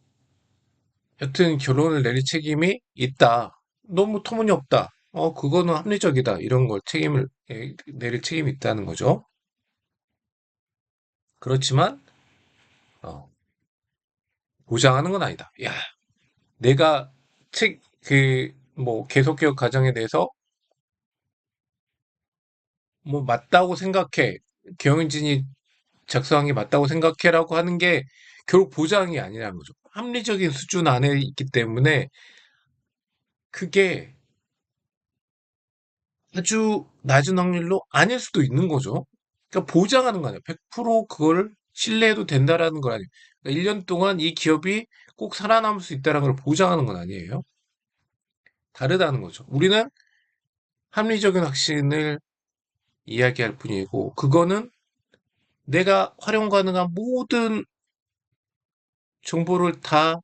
여튼 결론을 내릴 책임이 있다. 너무 터무니없다. 그거는 합리적이다. 이런 걸 내릴 책임이 있다는 거죠. 그렇지만, 어, 보장하는 건 아니다. 야, 내가 계속 개혁 과정에 대해서 뭐 맞다고 생각해. 경영진이 작성한 게 맞다고 생각해라고 하는 게 결국 보장이 아니라는 거죠. 합리적인 수준 안에 있기 때문에 그게 아주 낮은 확률로 아닐 수도 있는 거죠. 그러니까 보장하는 거 아니에요. 100% 그걸 신뢰해도 된다라는 건 아니에요. 그러니까 1년 동안 이 기업이 꼭 살아남을 수 있다는 걸 보장하는 건 아니에요. 다르다는 거죠. 우리는 합리적인 확신을 이야기할 뿐이고, 그거는 내가 활용 가능한 모든 정보를 다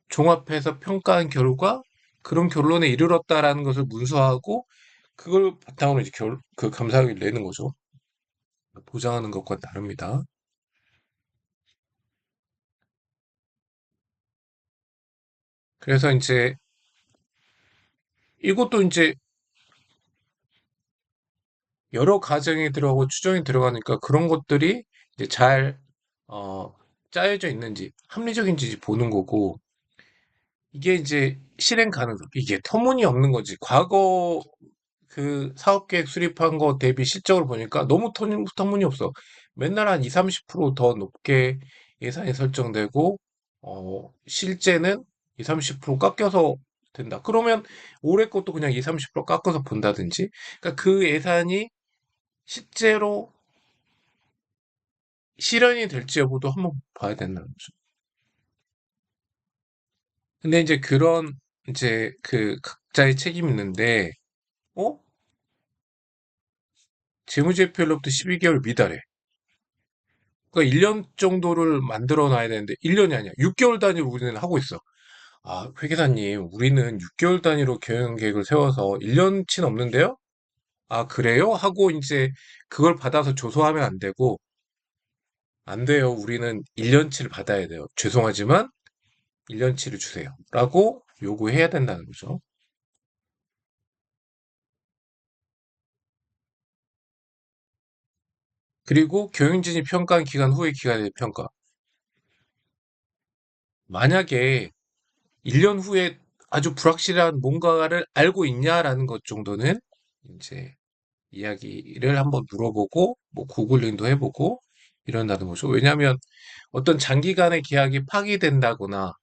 종합해서 평가한 결과 그런 결론에 이르렀다라는 것을 문서하고 그걸 바탕으로 이제 그 감사를 내는 거죠. 보장하는 것과 다릅니다. 그래서 이제 이것도 이제 여러 가정이 들어가고 추정이 들어가니까 그런 것들이 이제 어, 짜여져 있는지 합리적인지 보는 거고 이게 이제 실행 가능성 이게 터무니없는 거지. 과거 그 사업계획 수립한 거 대비 실적을 보니까 너무 터무니없어. 맨날 한 2, 30%더 높게 예산이 설정되고, 실제는 2, 30% 깎여서 된다. 그러면 올해 것도 그냥 2, 30% 깎아서 본다든지. 그러니까 그 예산이 실제로 실현이 될지 여부도 한번 봐야 된다는 거죠. 근데 이제 그런 이제 그 각자의 책임이 있는데, 어? 재무제표로부터 12개월 미달해. 그러니까 1년 정도를 만들어 놔야 되는데 1년이 아니야. 6개월 단위로 우리는 하고 있어. 회계사님, 우리는 6개월 단위로 경영 계획을 세워서 1년치 넘는데요? 아, 그래요? 하고 이제 그걸 받아서 조소하면 안 되고, 안 돼요. 우리는 1년치를 받아야 돼요. 죄송하지만 1년치를 주세요. 라고 요구해야 된다는 거죠. 그리고 교육진이 평가한 기간 후의 기간의 평가. 만약에 1년 후에 아주 불확실한 뭔가를 알고 있냐라는 것 정도는 이제 이야기를 한번 물어보고, 뭐 구글링도 해보고 이런다는 거죠. 왜냐하면 어떤 장기간의 계약이 파기된다거나,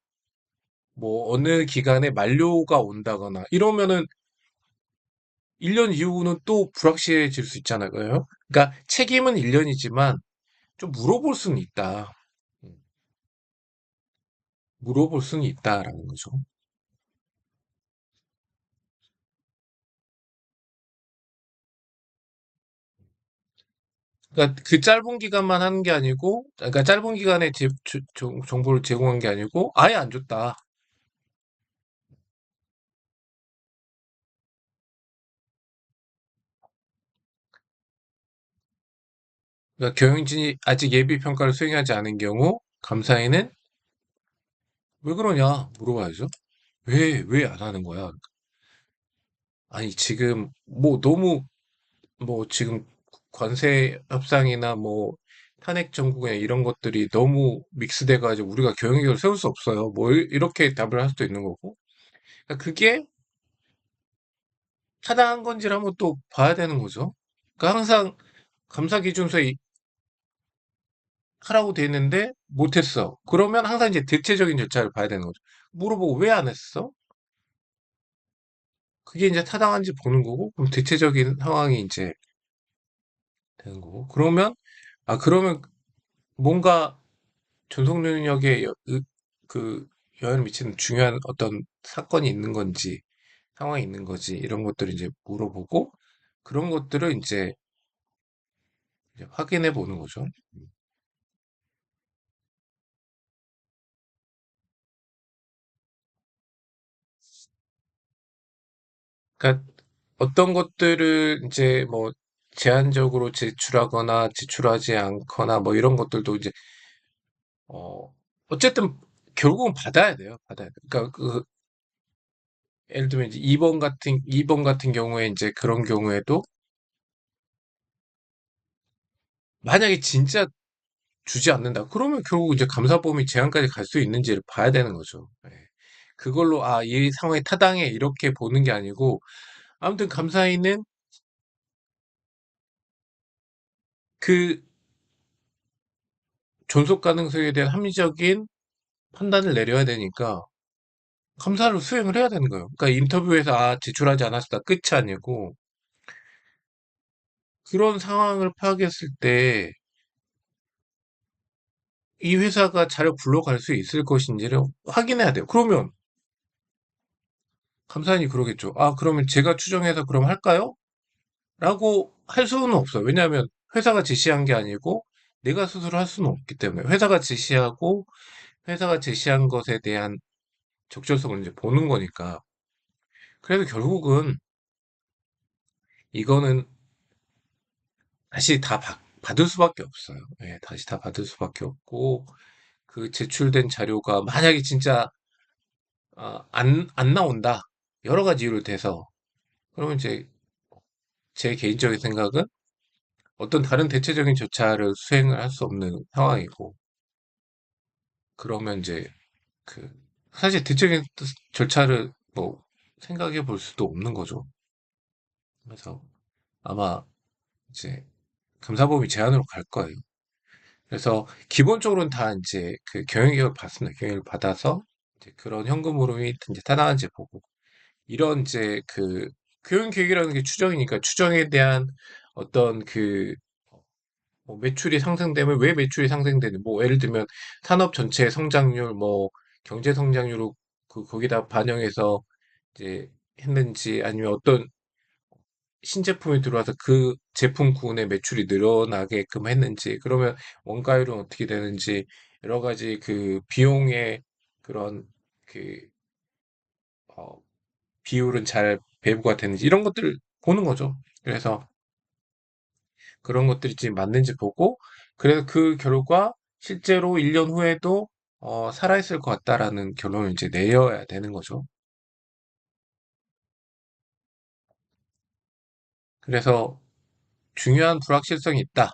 뭐 어느 기간에 만료가 온다거나 이러면은 1년 이후는 또 불확실해질 수 있잖아요. 그러니까 책임은 1년이지만 좀 물어볼 수는 있다. 음, 물어볼 수는 있다라는 거죠. 그러니까 그 짧은 기간만 하는 게 아니고, 그러니까 짧은 기간에 정보를 제공한 게 아니고 아예 안 줬다. 그러니까 경영진이 아직 예비 평가를 수행하지 않은 경우 감사인은 왜 그러냐 물어봐야죠. 왜 안 하는 거야? 아니 지금 뭐 너무 뭐 지금 관세 협상이나 뭐 탄핵 정국이나 이런 것들이 너무 믹스돼 가지고 우리가 경영계획을 세울 수 없어요. 뭐 이렇게 답을 할 수도 있는 거고. 그러니까 그게 타당한 건지를 한번 또 봐야 되는 거죠. 그러니까 항상 감사 기준서에 하라고 돼 있는데 못했어. 그러면 항상 이제 대체적인 절차를 봐야 되는 거죠. 물어보고 왜 안 했어? 그게 이제 타당한지 보는 거고, 그럼 대체적인 상황이 이제 되는 거고. 그러면 뭔가 전속 능력에 그 영향을 미치는 중요한 어떤 사건이 있는 건지, 상황이 있는 거지, 이런 것들을 이제 물어보고, 그런 것들을 이제 확인해 보는 거죠. 그러니까 어떤 것들을 이제 뭐 제한적으로 제출하거나 제출하지 않거나 뭐 이런 것들도 이제 어쨌든 결국은 받아야 돼요. 받아야 돼. 그러니까 예를 들면 이제 2번 같은 경우에 이제 그런 경우에도 만약에 진짜 주지 않는다. 그러면 결국 이제 감사범위 제한까지 갈 수 있는지를 봐야 되는 거죠. 예. 그걸로 아, 이 상황이 타당해 이렇게 보는 게 아니고 아무튼 감사인은 그 존속 가능성에 대한 합리적인 판단을 내려야 되니까 감사를 수행을 해야 되는 거예요. 그러니까 인터뷰에서 아, 제출하지 않았다 끝이 아니고 그런 상황을 파악했을 때 이 회사가 잘 굴러갈 수 있을 것인지를 확인해야 돼요. 그러면 감사인이 그러겠죠. 아, 그러면 제가 추정해서 그럼 할까요? 라고 할 수는 없어요. 왜냐하면 회사가 지시한 게 아니고 내가 스스로 할 수는 없기 때문에 회사가 지시하고 회사가 제시한 것에 대한 적절성을 이제 보는 거니까. 그래서 결국은 이거는 다시 다 받을 수밖에 없어요. 예, 다시 다 받을 수밖에 없고 그 제출된 자료가 만약에 진짜 안 나온다. 여러 가지 이유로 돼서 그러면 이제 제 개인적인 생각은 어떤 다른 대체적인 절차를 수행을 할 수 없는 상황이고 그러면 이제 그 사실 대체적인 절차를 뭐 생각해 볼 수도 없는 거죠. 그래서 아마 이제 감사범위 제한으로 갈 거예요. 그래서 기본적으로는 다 이제 그 경영계획을 받습니다. 경영을 받아서 이제 그런 현금 흐름이 이제 타당한지 보고 이런 이제 그 교육계획이라는 게 추정이니까 추정에 대한 어떤 뭐 매출이 상승되면 왜 매출이 상승되는 뭐 예를 들면 산업 전체 성장률 뭐 경제 성장률을 거기다 반영해서 이제 했는지 아니면 어떤 신제품이 들어와서 그 제품군의 매출이 늘어나게끔 했는지 그러면 원가율은 어떻게 되는지 여러 가지 그 비용의 그런 그 어, 비율은 잘 배부가 되는지 이런 것들을 보는 거죠. 그래서 그런 것들이 지금 맞는지 보고, 그래서 그 결과 실제로 1년 후에도 살아있을 것 같다라는 결론을 이제 내려야 되는 거죠. 그래서 중요한 불확실성이 있다,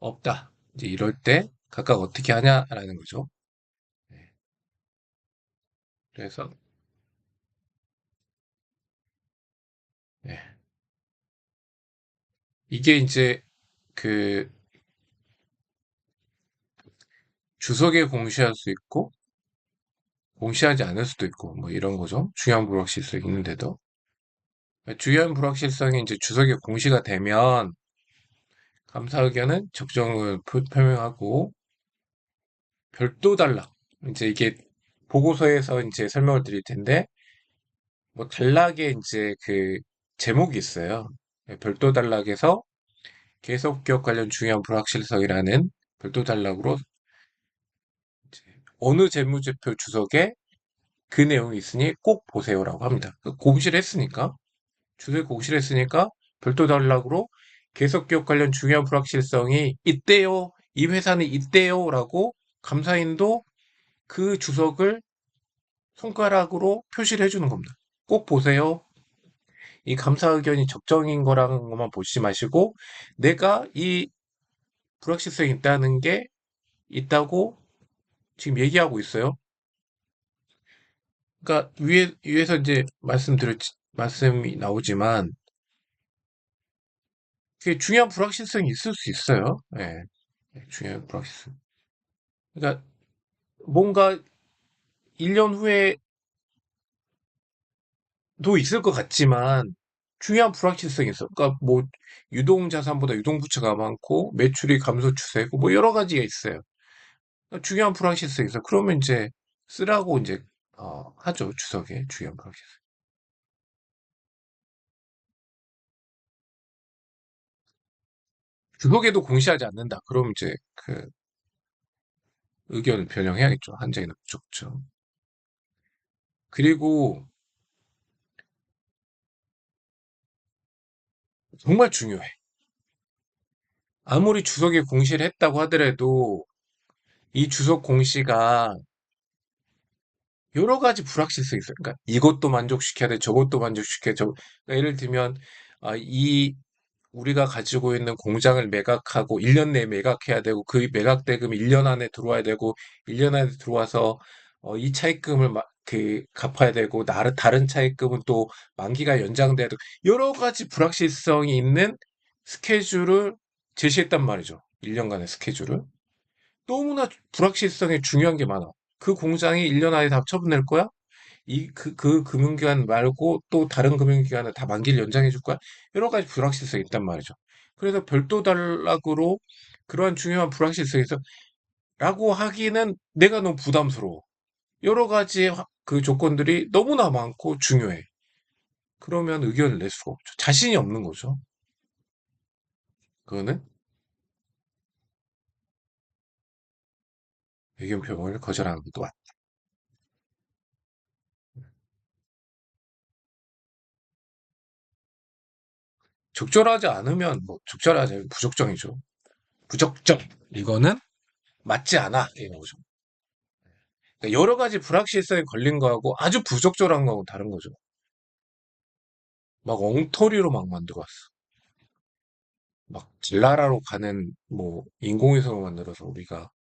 없다. 이제 이럴 때 각각 어떻게 하냐라는 거죠. 네. 그래서 네. 이게 이제 그 주석에 공시할 수 있고 공시하지 않을 수도 있고 뭐 이런 거죠. 중요한 불확실성이 있는데도 중요한 불확실성이 이제 주석에 공시가 되면 감사 의견은 적정을 표명하고 별도 단락, 이제 이게 보고서에서 이제 설명을 드릴 텐데 뭐 단락에 이제 그 제목이 있어요. 별도 단락에서 계속 기업 관련 중요한 불확실성이라는 별도 단락으로 이제 어느 재무제표 주석에 그 내용이 있으니 꼭 보세요라고 합니다. 공시를 했으니까, 주석에 공시를 했으니까 별도 단락으로 계속 기업 관련 중요한 불확실성이 있대요. 이 회사는 있대요라고 감사인도 그 주석을 손가락으로 표시를 해주는 겁니다. 꼭 보세요. 이 감사 의견이 적정인 거라는 것만 보시지 마시고 내가 이 불확실성이 있다는 게 있다고 지금 얘기하고 있어요. 그러니까 위에서 이제 말씀이 나오지만 그게 중요한 불확실성이 있을 수 있어요. 예, 중요한 불확실성. 그러니까 뭔가 1년 후에도 있을 것 같지만 중요한 불확실성이 있어. 그러니까 뭐 유동자산보다 유동부채가 많고 매출이 감소 추세고 뭐 여러 가지가 있어요. 그러니까 중요한 불확실성이 있어. 그러면 이제 쓰라고 이제 하죠. 주석에 중요한 불확실성. 주석에도 공시하지 않는다. 그럼 이제 그 의견을 변형해야겠죠. 한정이나 부족죠. 그리고 정말 중요해. 아무리 주석에 공시를 했다고 하더라도 이 주석 공시가 여러 가지 불확실성이 있어요. 그러니까 이것도 만족시켜야 돼, 저것도 만족시켜야 돼. 그러니까 예를 들면 이 우리가 가지고 있는 공장을 매각하고 1년 내에 매각해야 되고 그 매각 대금이 1년 안에 들어와야 되고 1년 안에 들어와서 이 차입금을 그 갚아야 되고 다른 차입금은 또 만기가 연장돼야 되고 여러 가지 불확실성이 있는 스케줄을 제시했단 말이죠. 1년간의 스케줄을. 너무나 불확실성이 중요한 게 많아. 그 공장이 1년 안에 다 처분될 거야? 그 금융기관 말고 또 다른 금융기관은 다 만기를 연장해 줄 거야? 여러 가지 불확실성이 있단 말이죠. 그래서 별도 단락으로 그러한 중요한 불확실성에서 라고 하기는 내가 너무 부담스러워. 여러 가지 그 조건들이 너무나 많고 중요해. 그러면 의견을 낼 수가 없죠. 자신이 없는 거죠. 그거는 의견 표명을 거절하는 것도 맞다. 적절하지 않으면 뭐 적절하지 않으면 부적정이죠. 부적정. 이거는 맞지 않아. 이런 거죠. 그러니까 여러 가지 불확실성이 걸린 거하고 아주 부적절한 거하고 다른 거죠. 막 엉터리로 막 만들어 왔어. 막 질나라로 가는 뭐 인공위성을 만들어서 우리가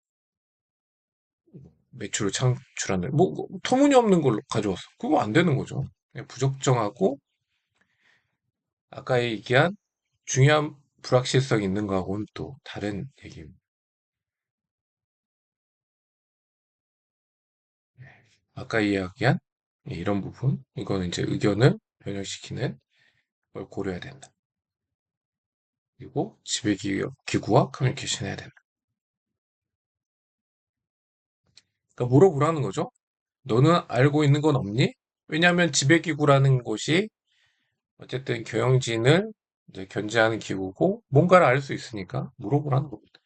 매출을 창출하는 뭐 터무니없는 걸 가져왔어. 그거 안 되는 거죠. 그냥 부적정하고 아까 얘기한 중요한 불확실성 있는 거하고는 또 다른 얘기입니다. 아까 이야기한 이런 부분, 이거는 이제 의견을 변형시키는 걸 고려해야 된다. 그리고 지배기구와 커뮤니케이션 해야 된다. 그러니까 물어보라는 거죠. 너는 알고 있는 건 없니? 왜냐하면 지배기구라는 곳이 어쨌든 경영진을 이제 견제하는 기구고 뭔가를 알 수 있으니까 물어보라는 겁니다.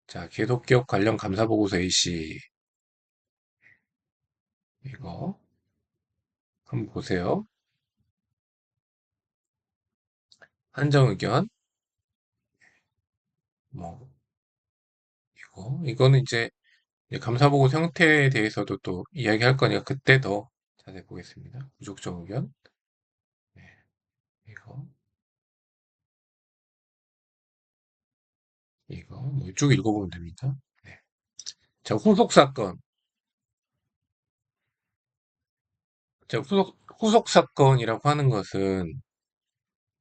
자, 계속기업 관련 감사보고서 A씨 이거 한번 보세요. 한정 의견, 뭐, 이거는 이제 감사보고 형태에 대해서도 또 이야기할 거니까 그때 더 자세히 보겠습니다. 부족적 의견, 네, 이거, 뭐 쭉 읽어보면 됩니다. 네. 자, 후속 사건. 자, 후속 사건이라고 하는 것은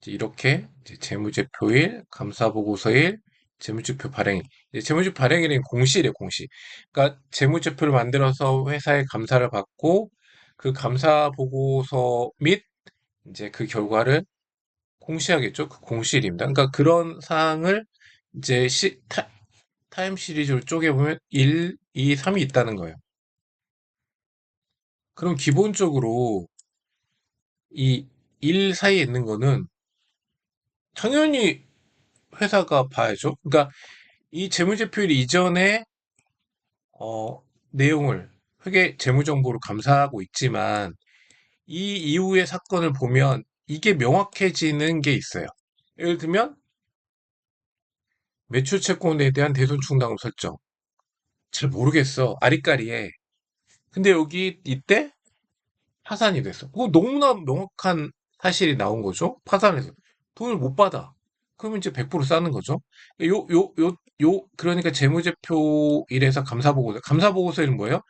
이제 이렇게 이제 재무제표일, 감사보고서일, 재무제표 발행일. 이제 재무제표 발행일은 공시래요, 공시. 그러니까 재무제표를 만들어서 회사에 감사를 받고 그 감사 보고서 및 이제 그 결과를 공시하겠죠. 그 공시일입니다. 그러니까 그런 사항을 이제 타임 시리즈로 쪼개보면 1, 2, 3이 있다는 거예요. 그럼 기본적으로 이 1 사이에 있는 거는 당연히 회사가 봐야죠. 그러니까 이 재무제표일 이전에 내용을 회계 재무정보로 감사하고 있지만 이 이후의 사건을 보면 이게 명확해지는 게 있어요. 예를 들면 매출 채권에 대한 대손 충당금 설정. 잘 모르겠어. 아리까리해. 근데 여기 이때 파산이 됐어. 그거 너무나 명확한 사실이 나온 거죠. 파산해서 돈을 못 받아. 그러면 이제 100% 싸는 거죠. 그러니까 재무제표 일에서 감사보고서. 감사보고서는 뭐예요?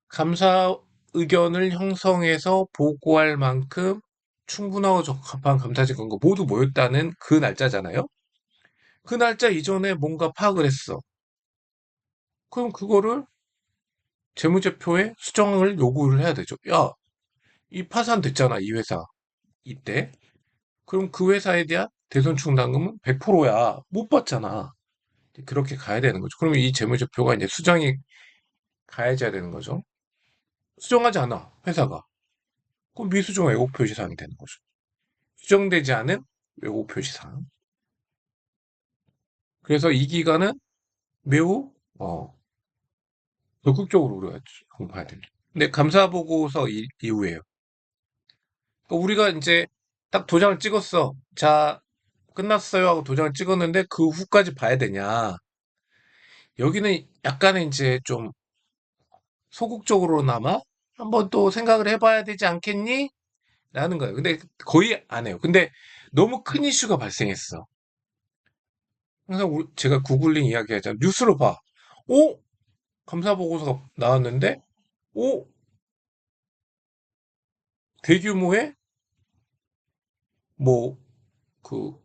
감사 의견을 형성해서 보고할 만큼 충분하고 적합한 감사 증거가 모두 모였다는 그 날짜잖아요. 그 날짜 이전에 뭔가 파악을 했어. 그럼 그거를 재무제표에 수정을 요구를 해야 되죠. 야, 이 파산됐잖아, 이 회사. 이때. 그럼 그 회사에 대한 대손충당금은 100%야. 못 받잖아. 그렇게 가야 되는 거죠. 그러면 이 재무제표가 이제 수정이 가해져야 되는 거죠. 수정하지 않아, 회사가. 그럼 미수정 왜곡 표시사항이 되는 거죠. 수정되지 않은 왜곡 표시사항. 그래서 이 기간은 매우 적극적으로 우리가 공부해야 됩니다. 근데 감사 보고서 이후에요. 그러니까 우리가 이제 딱 도장을 찍었어. 자, 끝났어요 하고 도장을 찍었는데 그 후까지 봐야 되냐? 여기는 약간은 이제 좀 소극적으로나마 한번 또 생각을 해봐야 되지 않겠니? 라는 거예요. 근데 거의 안 해요. 근데 너무 큰 이슈가 발생했어. 항상 제가 구글링 이야기하잖아요. 뉴스로 봐. 오? 감사 보고서가 나왔는데, 오? 대규모의 뭐, 그,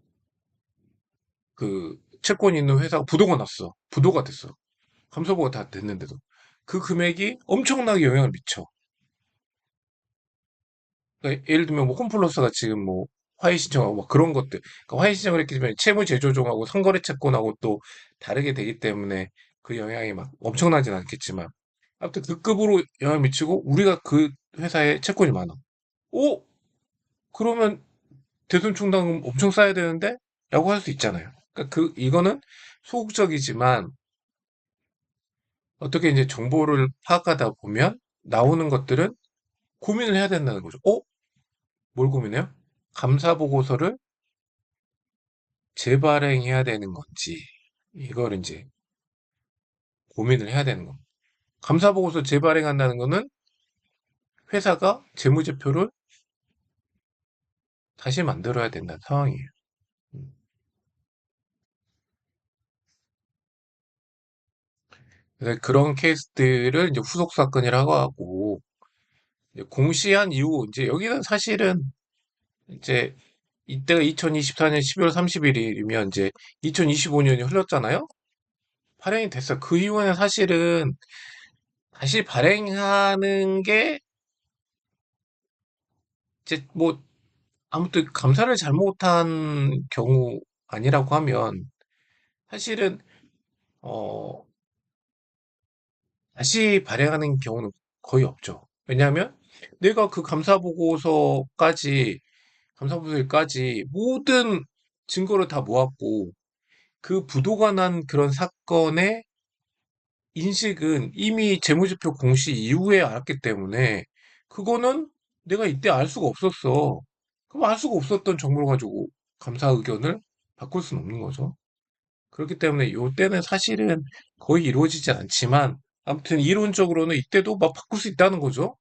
채권 있는 회사가 부도가 났어. 부도가 됐어. 감사 보고가 다 됐는데도. 그 금액이 엄청나게 영향을 미쳐. 그러니까 예를 들면 뭐 홈플러스가 지금 뭐 화해 신청하고 막 그런 것들. 그러니까 화해 신청을 했기 때문에 채무 재조정하고 상거래 채권하고 또 다르게 되기 때문에 그 영향이 막 엄청나진 않겠지만 아무튼 그 급으로 영향을 미치고 우리가 그 회사에 채권이 많아. 오? 그러면 대손 충당금 엄청 쌓아야 되는데? 라고 할 수 있잖아요. 그러니까 이거는 소극적이지만 어떻게 이제 정보를 파악하다 보면 나오는 것들은 고민을 해야 된다는 거죠. 뭘 고민해요? 감사 보고서를 재발행해야 되는 건지 이걸 이제 고민을 해야 되는 겁니다. 감사 보고서 재발행한다는 거는 회사가 재무제표를 다시 만들어야 된다는 상황이에요. 음. 그래서 그런 케이스들을 이제 후속 사건이라고 하고 이제 공시한 이후 이제 여기는 사실은 이제 이때가 2024년 12월 31일이면 이제 2025년이 흘렀잖아요. 발행이 됐어. 그 이후에는 사실은 다시 발행하는 게 이제 뭐 아무튼 감사를 잘못한 경우 아니라고 하면 사실은 어 다시 발행하는 경우는 거의 없죠. 왜냐하면 내가 그 감사 보고서까지 모든 증거를 다 모았고 그 부도가 난 그런 사건의 인식은 이미 재무제표 공시 이후에 알았기 때문에 그거는 내가 이때 알 수가 없었어. 그럼 알 수가 없었던 정보를 가지고 감사 의견을 바꿀 수는 없는 거죠. 그렇기 때문에 요때는 사실은 거의 이루어지지 않지만 아무튼 이론적으로는 이때도 막 바꿀 수 있다는 거죠.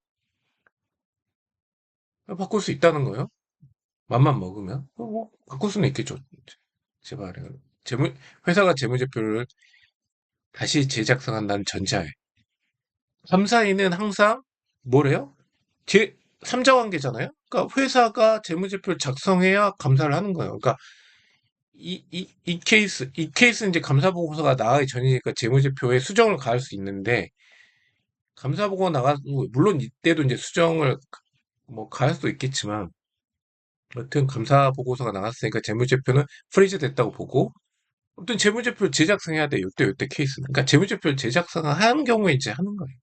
바꿀 수 있다는 거예요. 맘만 먹으면 뭐 바꿀 수는 있겠죠. 제발 재무 회사가 재무제표를 다시 재작성한다는 전제하에 감사인은 항상 뭐래요? 제 3자 관계잖아요. 그러니까 회사가 재무제표를 작성해야 감사를 하는 거예요. 그러니까 이 케이스는 이제 감사보고서가 나가기 전이니까 재무제표에 수정을 가할 수 있는데 감사보고가 나가고 물론 이때도 이제 수정을 뭐 가할 수도 있겠지만 여튼 감사보고서가 나갔으니까 재무제표는 프리즈 됐다고 보고 아무튼 재무제표를 제작성해야 돼. 요때 케이스는. 그러니까 재무제표를 제작성하는 경우에 이제 하는 거예요.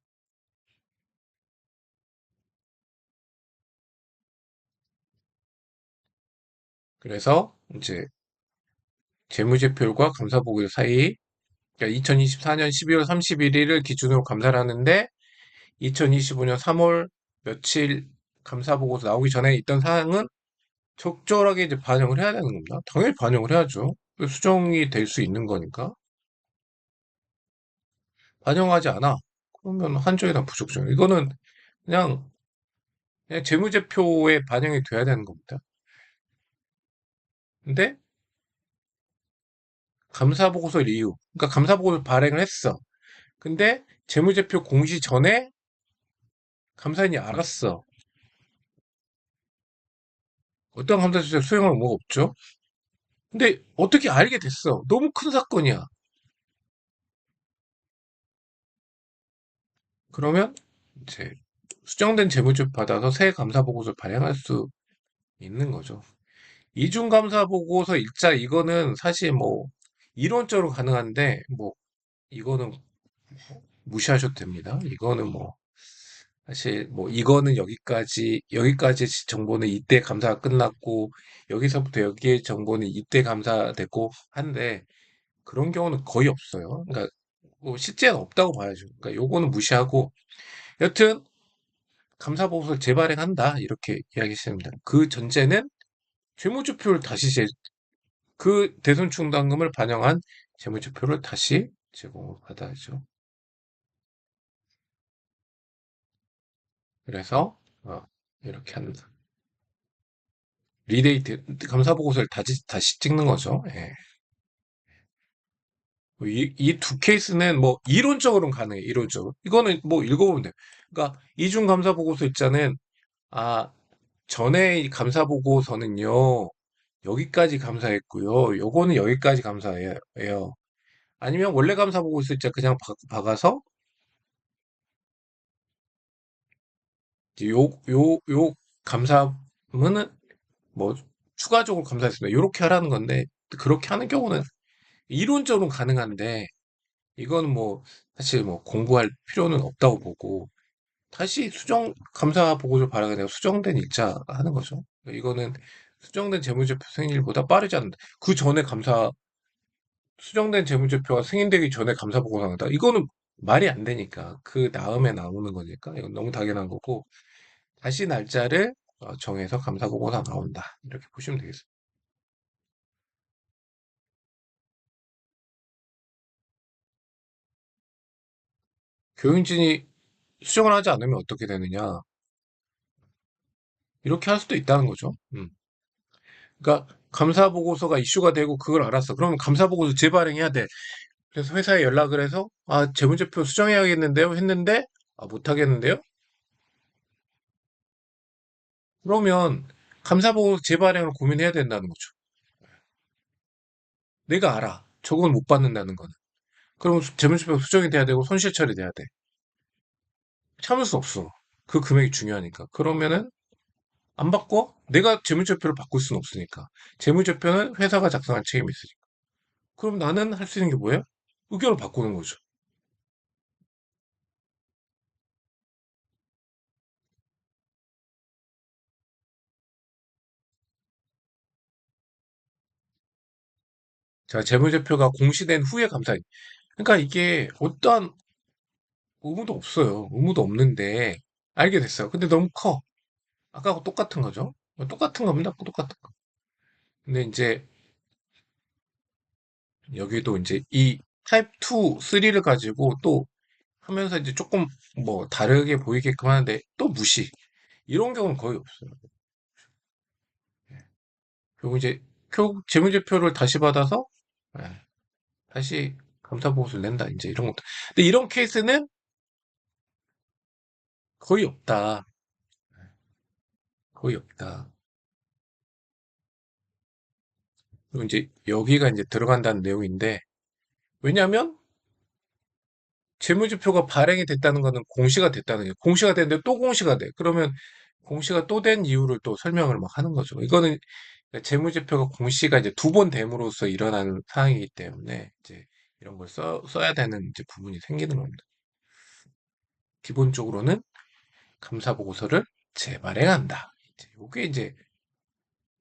그래서 이제 재무제표과 감사보고서 사이 그러니까 2024년 12월 31일을 기준으로 감사를 하는데 2025년 3월 며칠 감사보고서 나오기 전에 있던 사항은 적절하게 이제 반영을 해야 되는 겁니다. 당연히 반영을 해야죠. 수정이 될 수 있는 거니까. 반영하지 않아. 그러면 한정이나 부족정. 이거는 그냥, 그냥 재무제표에 반영이 돼야 되는 겁니다. 근데 감사보고서 이유. 그러니까 감사보고서 발행을 했어. 근데 재무제표 공시 전에 감사인이 알았어. 어떤 감사조차 수행할 의무가 없죠. 근데 어떻게 알게 됐어? 너무 큰 사건이야. 그러면 이제 수정된 재무제표 받아서 새 감사 보고서를 발행할 수 있는 거죠. 이중 감사 보고서 일자 이거는 사실 뭐 이론적으로 가능한데 뭐 이거는 무시하셔도 됩니다. 이거는 뭐 사실 뭐 이거는 여기까지 정보는 이때 감사가 끝났고 여기서부터 여기의 정보는 이때 감사됐고 한데 그런 경우는 거의 없어요. 그러니까 뭐 실제는 없다고 봐야죠. 그러니까 요거는 무시하고 여튼 감사보고서를 재발행한다 이렇게 이야기했습니다. 그 전제는 재무제표를 다시 그 대손 충당금을 반영한 재무제표를 다시 제공을 받아야죠. 그래서 이렇게 한다. 리데이트 감사보고서를 다시 찍는 거죠. 예. 이 두 케이스는 뭐 이론적으로는 가능해. 이론적으로. 이거는 뭐 읽어보면 돼요. 그러니까 이중 감사 보고서 일자는 아 전에 이 감사 보고서는요 여기까지 감사했고요. 요거는 여기까지 감사해요. 아니면 원래 감사 보고서 일자 그냥 박아서 이제 요 감사문은 뭐 추가적으로 감사했습니다. 요렇게 하라는 건데 그렇게 하는 경우는 이론적으로는 가능한데 이거는 뭐 사실 뭐 공부할 필요는 없다고 보고 다시 수정 감사 보고서 발행을 내가 수정된 일자 하는 거죠. 이거는 수정된 재무제표 생일보다 빠르지 않는다. 그 전에 수정된 재무제표가 승인되기 전에 감사 보고서 나온다. 이거는 말이 안 되니까 그 다음에 나오는 거니까 이건 너무 당연한 거고 다시 날짜를 정해서 감사 보고서 나온다. 이렇게 보시면 되겠습니다. 교육진이 수정을 하지 않으면 어떻게 되느냐? 이렇게 할 수도 있다는 거죠. 그러니까 감사 보고서가 이슈가 되고 그걸 알았어. 그러면 감사 보고서 재발행해야 돼. 그래서 회사에 연락을 해서 재무제표 수정해야겠는데요 했는데 못 하겠는데요? 그러면 감사 보고서 재발행을 고민해야 된다는 거죠. 내가 알아. 저건 못 받는다는 거는. 그럼 재무제표 수정이 돼야 되고 손실 처리돼야 돼. 참을 수 없어. 그 금액이 중요하니까. 그러면은 안 바꿔? 내가 재무제표를 바꿀 수는 없으니까. 재무제표는 회사가 작성할 책임이 있으니까. 그럼 나는 할 수 있는 게 뭐예요? 의견을 바꾸는 거죠. 자, 재무제표가 공시된 후에 감사. 그러니까 이게 어떠한 의무도 없어요. 의무도 없는데 알게 됐어요. 근데 너무 커. 아까하고 똑같은 거죠. 똑같은 겁니다. 똑같은 거. 근데 이제 여기도 이제 이 타입 2, 3를 가지고 또 하면서 이제 조금 뭐 다르게 보이게끔 하는데 또 무시. 이런 경우는 거의 없어요. 그리고 이제 재무제표를 다시 받아서 예, 다시 감사보고서를 낸다. 이제 이런 것도. 근데 이런 케이스는 거의 없다. 거의 없다. 그리고 이제 여기가 이제 들어간다는 내용인데 왜냐하면 재무제표가 발행이 됐다는 거는 공시가 됐다는 게 공시가 됐는데 또 공시가 돼. 그러면 공시가 또 된 이유를 또 설명을 막 하는 거죠. 이거는 재무제표가 공시가 이제 두 번 됨으로써 일어나는 상황이기 때문에 이제 이런 걸 써야 되는 이제 부분이 생기는 겁니다. 기본적으로는 감사보고서를 재발행한다. 이게 이제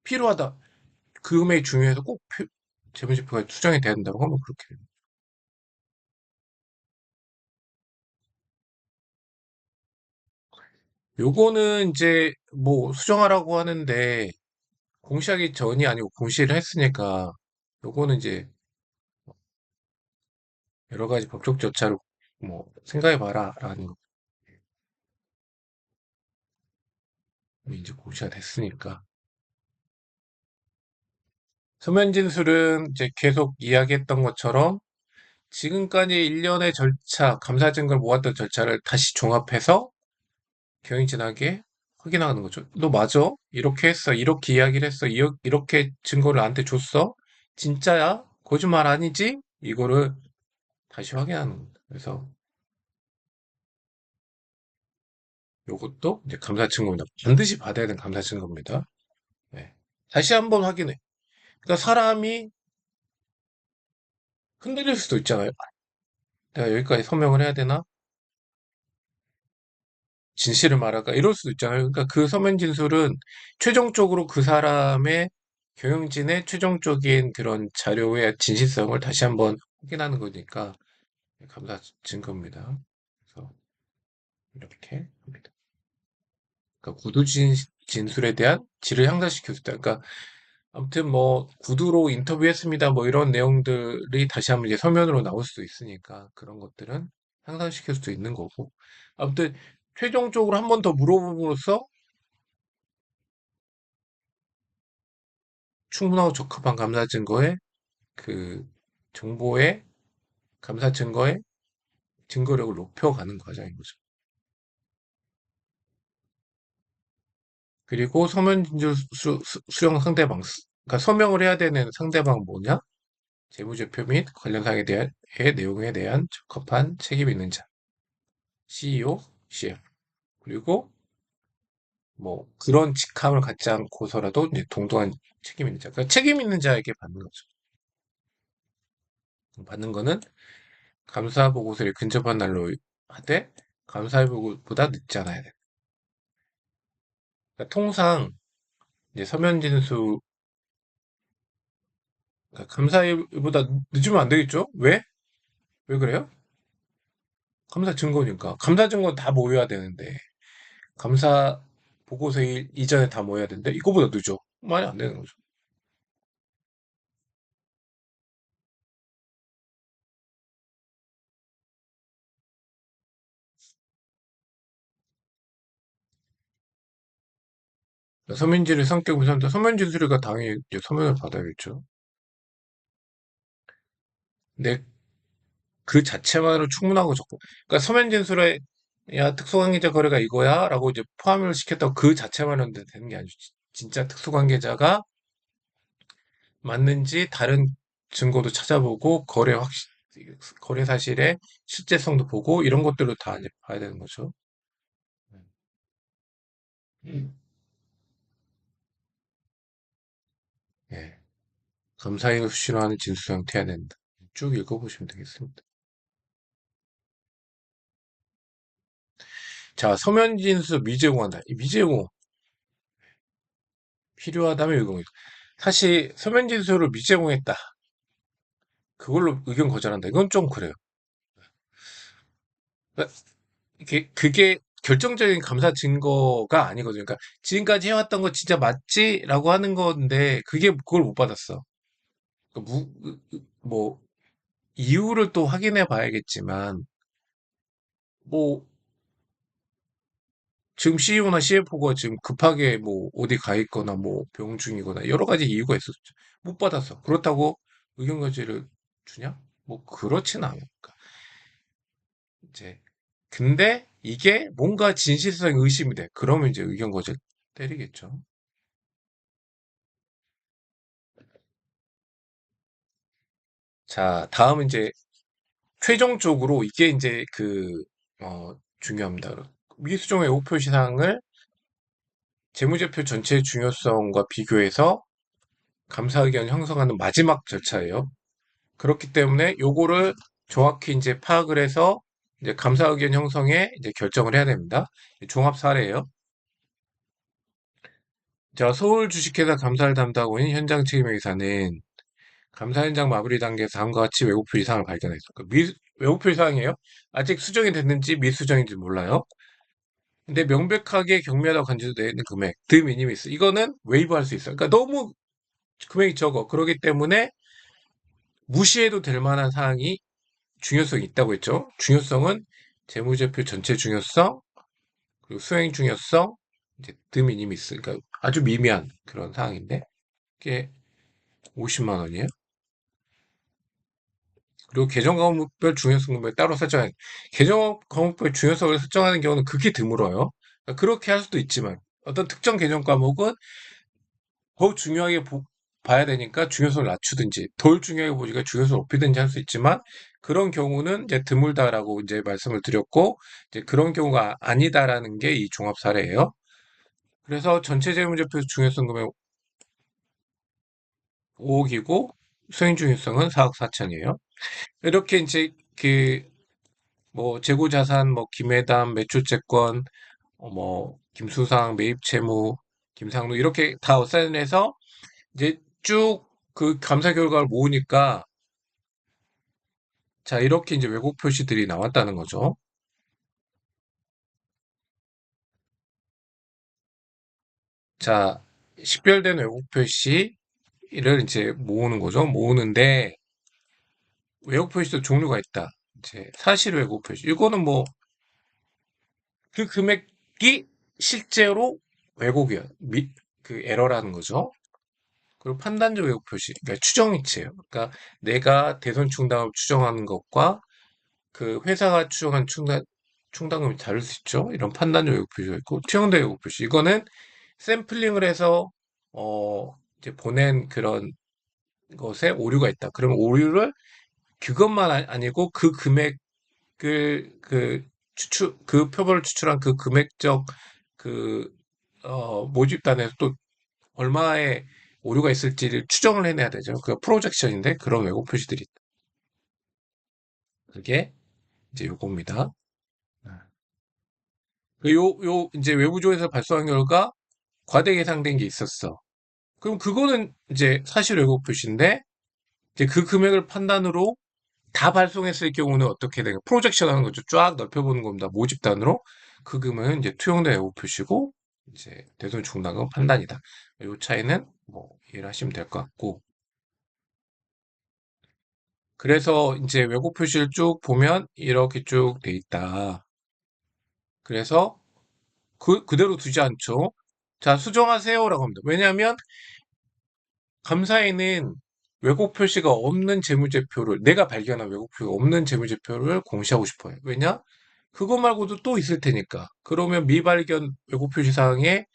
필요하다. 그 금액이 중요해서 꼭 재무제표가 수정이 돼야 된다고 하면 그렇게 됩니다. 요거는 이제 뭐 수정하라고 하는데 공시하기 전이 아니고 공시를 했으니까 요거는 이제 여러 가지 법적 절차를 뭐 생각해 봐라라는 거. 이제 공시가 됐으니까. 서면 진술은 이제 계속 이야기했던 것처럼 지금까지 일련의 절차, 감사 증거를 모았던 절차를 다시 종합해서 경영진에게 확인하는 거죠. 너 맞아? 이렇게 했어. 이렇게 이야기를 했어. 이렇게 증거를 나한테 줬어. 진짜야? 거짓말 아니지? 이거를 다시 확인하는 겁니다. 그래서 요것도 이제 감사 증거입니다. 반드시 받아야 되는 감사 증거입니다. 네. 다시 한번 확인해. 그러니까 사람이 흔들릴 수도 있잖아요. 내가 여기까지 서명을 해야 되나? 진실을 말할까? 이럴 수도 있잖아요. 그러니까 그 서면 진술은 최종적으로 그 사람의 경영진의 최종적인 그런 자료의 진실성을 다시 한번 확인하는 거니까 감사 증거입니다. 그래서 이렇게 합니다. 그러니까 구두 진술에 대한 질을 향상시켜줬다. 그러니까 아무튼 뭐 구두로 인터뷰했습니다. 뭐 이런 내용들이 다시 한번 이제 서면으로 나올 수도 있으니까 그런 것들은 향상시킬 수도 있는 거고. 아무튼 최종적으로 한 번 더 물어봄으로써 충분하고 적합한 감사 증거의 그 정보의 감사 증거의 증거력을 높여가는 과정인 거죠. 그리고 서면 진술 수령 상대방, 그러니까 서명을 해야 되는 상대방 뭐냐? 재무제표 및 관련 사항에 대한 내용에 대한 적합한 책임 있는 자, CEO, CF. 그리고 뭐 그런 직함을 갖지 않고서라도 이제 동등한 책임 있는 자. 그러니까 책임 있는 자에게 받는 거죠. 받는 거는 감사 보고서를 근접한 날로 하되 감사 보고보다 늦지 않아야 돼. 그러니까 통상 이제 서면 진술 그러니까 감사일보다 늦으면 안 되겠죠? 왜? 왜 그래요? 감사 증거니까. 감사 증거 다 모여야 되는데 감사 보고서 이전에 다 모여야 되는데 이거보다 늦어. 말이 안 되는 거죠. 그러니까 서면지를 성격 우선다. 서면 진술이가 당연히 이제 서면을 받아야겠죠. 근데 그 자체만으로 충분하고 좋고. 그러니까 서면 진술에 야 특수관계자 거래가 이거야라고 이제 포함을 시켰다고 그 자체만으로 되는 게 아니죠. 진짜 특수관계자가 맞는지 다른 증거도 찾아보고 거래 사실의 실제성도 보고 이런 것들을 다 이제 봐야 되는 거죠. 음. 예. 감사인을 수시로 하는 진술 형태여야 된다. 쭉 읽어보시면 되겠습니다. 자, 서면 진술 미제공한다. 이 미제공 필요하다면 의견. 사실 서면 진술을 미제공했다. 그걸로 의견 거절한다. 이건 좀 그래요. 그게 결정적인 감사 증거가 아니거든요. 그러니까 지금까지 해왔던 거 진짜 맞지라고 하는 건데 그게 그걸 못 받았어. 그러니까 뭐 이유를 또 확인해 봐야겠지만 뭐 지금 CEO나 CFO가 지금 급하게 뭐 어디 가 있거나 뭐 병 중이거나 여러 가지 이유가 있었죠. 못 받았어. 그렇다고 의견과제를 주냐? 뭐 그렇진 않아. 그러니까 이제 근데 이게 뭔가 진실성 의심이 돼. 그러면 이제 의견과제 때리겠죠. 자, 다음은 이제 최종적으로 이게 이제 중요합니다. 미수정의 목표 시상을 재무제표 전체의 중요성과 비교해서 감사 의견을 형성하는 마지막 절차예요. 그렇기 때문에 요거를 정확히 이제 파악을 해서 이제 감사 의견 형성에 이제 결정을 해야 됩니다. 종합 사례예요. 자, 서울 주식회사 감사를 담당하고 있는 현장 책임회계사는 감사 현장 마무리 단계에서 다음과 같이 외국표 이상을 발견했어. 외국표 이상이에요? 아직 수정이 됐는지 미수정인지 몰라요. 근데 명백하게 경미하다고 간주되는 금액, 드 미니미스. 이거는 웨이브할 수 있어요. 그러니까 너무 금액이 적어. 그렇기 때문에 무시해도 될 만한 사항이 중요성이 있다고 했죠. 중요성은 재무제표 전체 중요성, 그리고 수행 중요성, 이제 드 미니미스. 그러니까 아주 미미한 그런 사항인데, 이게 50만 원이에요. 그리고 계정 과목별 중요성 금액 따로 설정해. 계정 과목별 중요성을 설정하는 경우는 극히 드물어요. 그러니까 그렇게 할 수도 있지만, 어떤 특정 계정 과목은 더 중요하게 봐야 되니까 중요성을 낮추든지 덜 중요하게 보니까 중요성을 높이든지 할 수 있지만 그런 경우는 이제 드물다라고 이제 말씀을 드렸고 이제 그런 경우가 아니다라는 게 이 종합 사례예요. 그래서 전체 재무제표 중요성 금액 5억이고 수행 중요성은 4억 4천이에요. 이렇게 이제 뭐 재고 자산, 뭐 김해담, 매출채권, 뭐 김수상, 매입채무, 김상루 이렇게 다 어사인해서 이제 쭉 그 감사 결과를 모으니까 자 이렇게 이제 왜곡 표시들이 나왔다는 거죠. 자 식별된 왜곡 표시를 이제 모으는 거죠. 모으는데 왜곡 표시도 종류가 있다. 이제 사실 왜곡 표시 이거는 뭐 그 금액이 실제로 왜곡이야. 그 에러라는 거죠. 그리고 판단적 왜곡 표시, 그러니까 추정이치예요. 그러니까 내가 대손 충당을 추정하는 것과 그 회사가 추정한 충당금이 다를 수 있죠. 이런 판단적 왜곡 표시가 있고 투영된 왜곡 표시. 이거는 샘플링을 해서 이제 보낸 그런 것에 오류가 있다. 그러면 오류를 그것만 아니고 그 금액을 그 표본을 추출한 그 금액적 그 모집단에서 또 얼마의 오류가 있을지를 추정을 해내야 되죠. 그 프로젝션인데 그런 왜곡 표시들이 있다. 그게 이제 요겁니다. 이제 외부조에서 발송한 결과 과대 예상된 게 있었어. 그럼 그거는 이제 사실 왜곡 표시인데 이제 그 금액을 판단으로 다 발송했을 경우는 어떻게 되냐? 프로젝션 하는 거죠. 쫙 넓혀보는 겁니다. 모집단으로. 그 금액은 이제 투영된 왜곡 표시고 이제 대손 충당금 판단이다. 이 차이는 뭐 이해를 하시면 될 것 같고. 그래서 이제 왜곡 표시를 쭉 보면 이렇게 쭉 돼 있다. 그래서 그대로 두지 않죠. 자, 수정하세요라고 합니다. 왜냐하면 감사에는 왜곡 표시가 없는 재무제표를 내가 발견한 왜곡 표시가 없는 재무제표를 공시하고 싶어요. 왜냐? 그거 말고도 또 있을 테니까. 그러면 미발견 왜곡 표시 사항에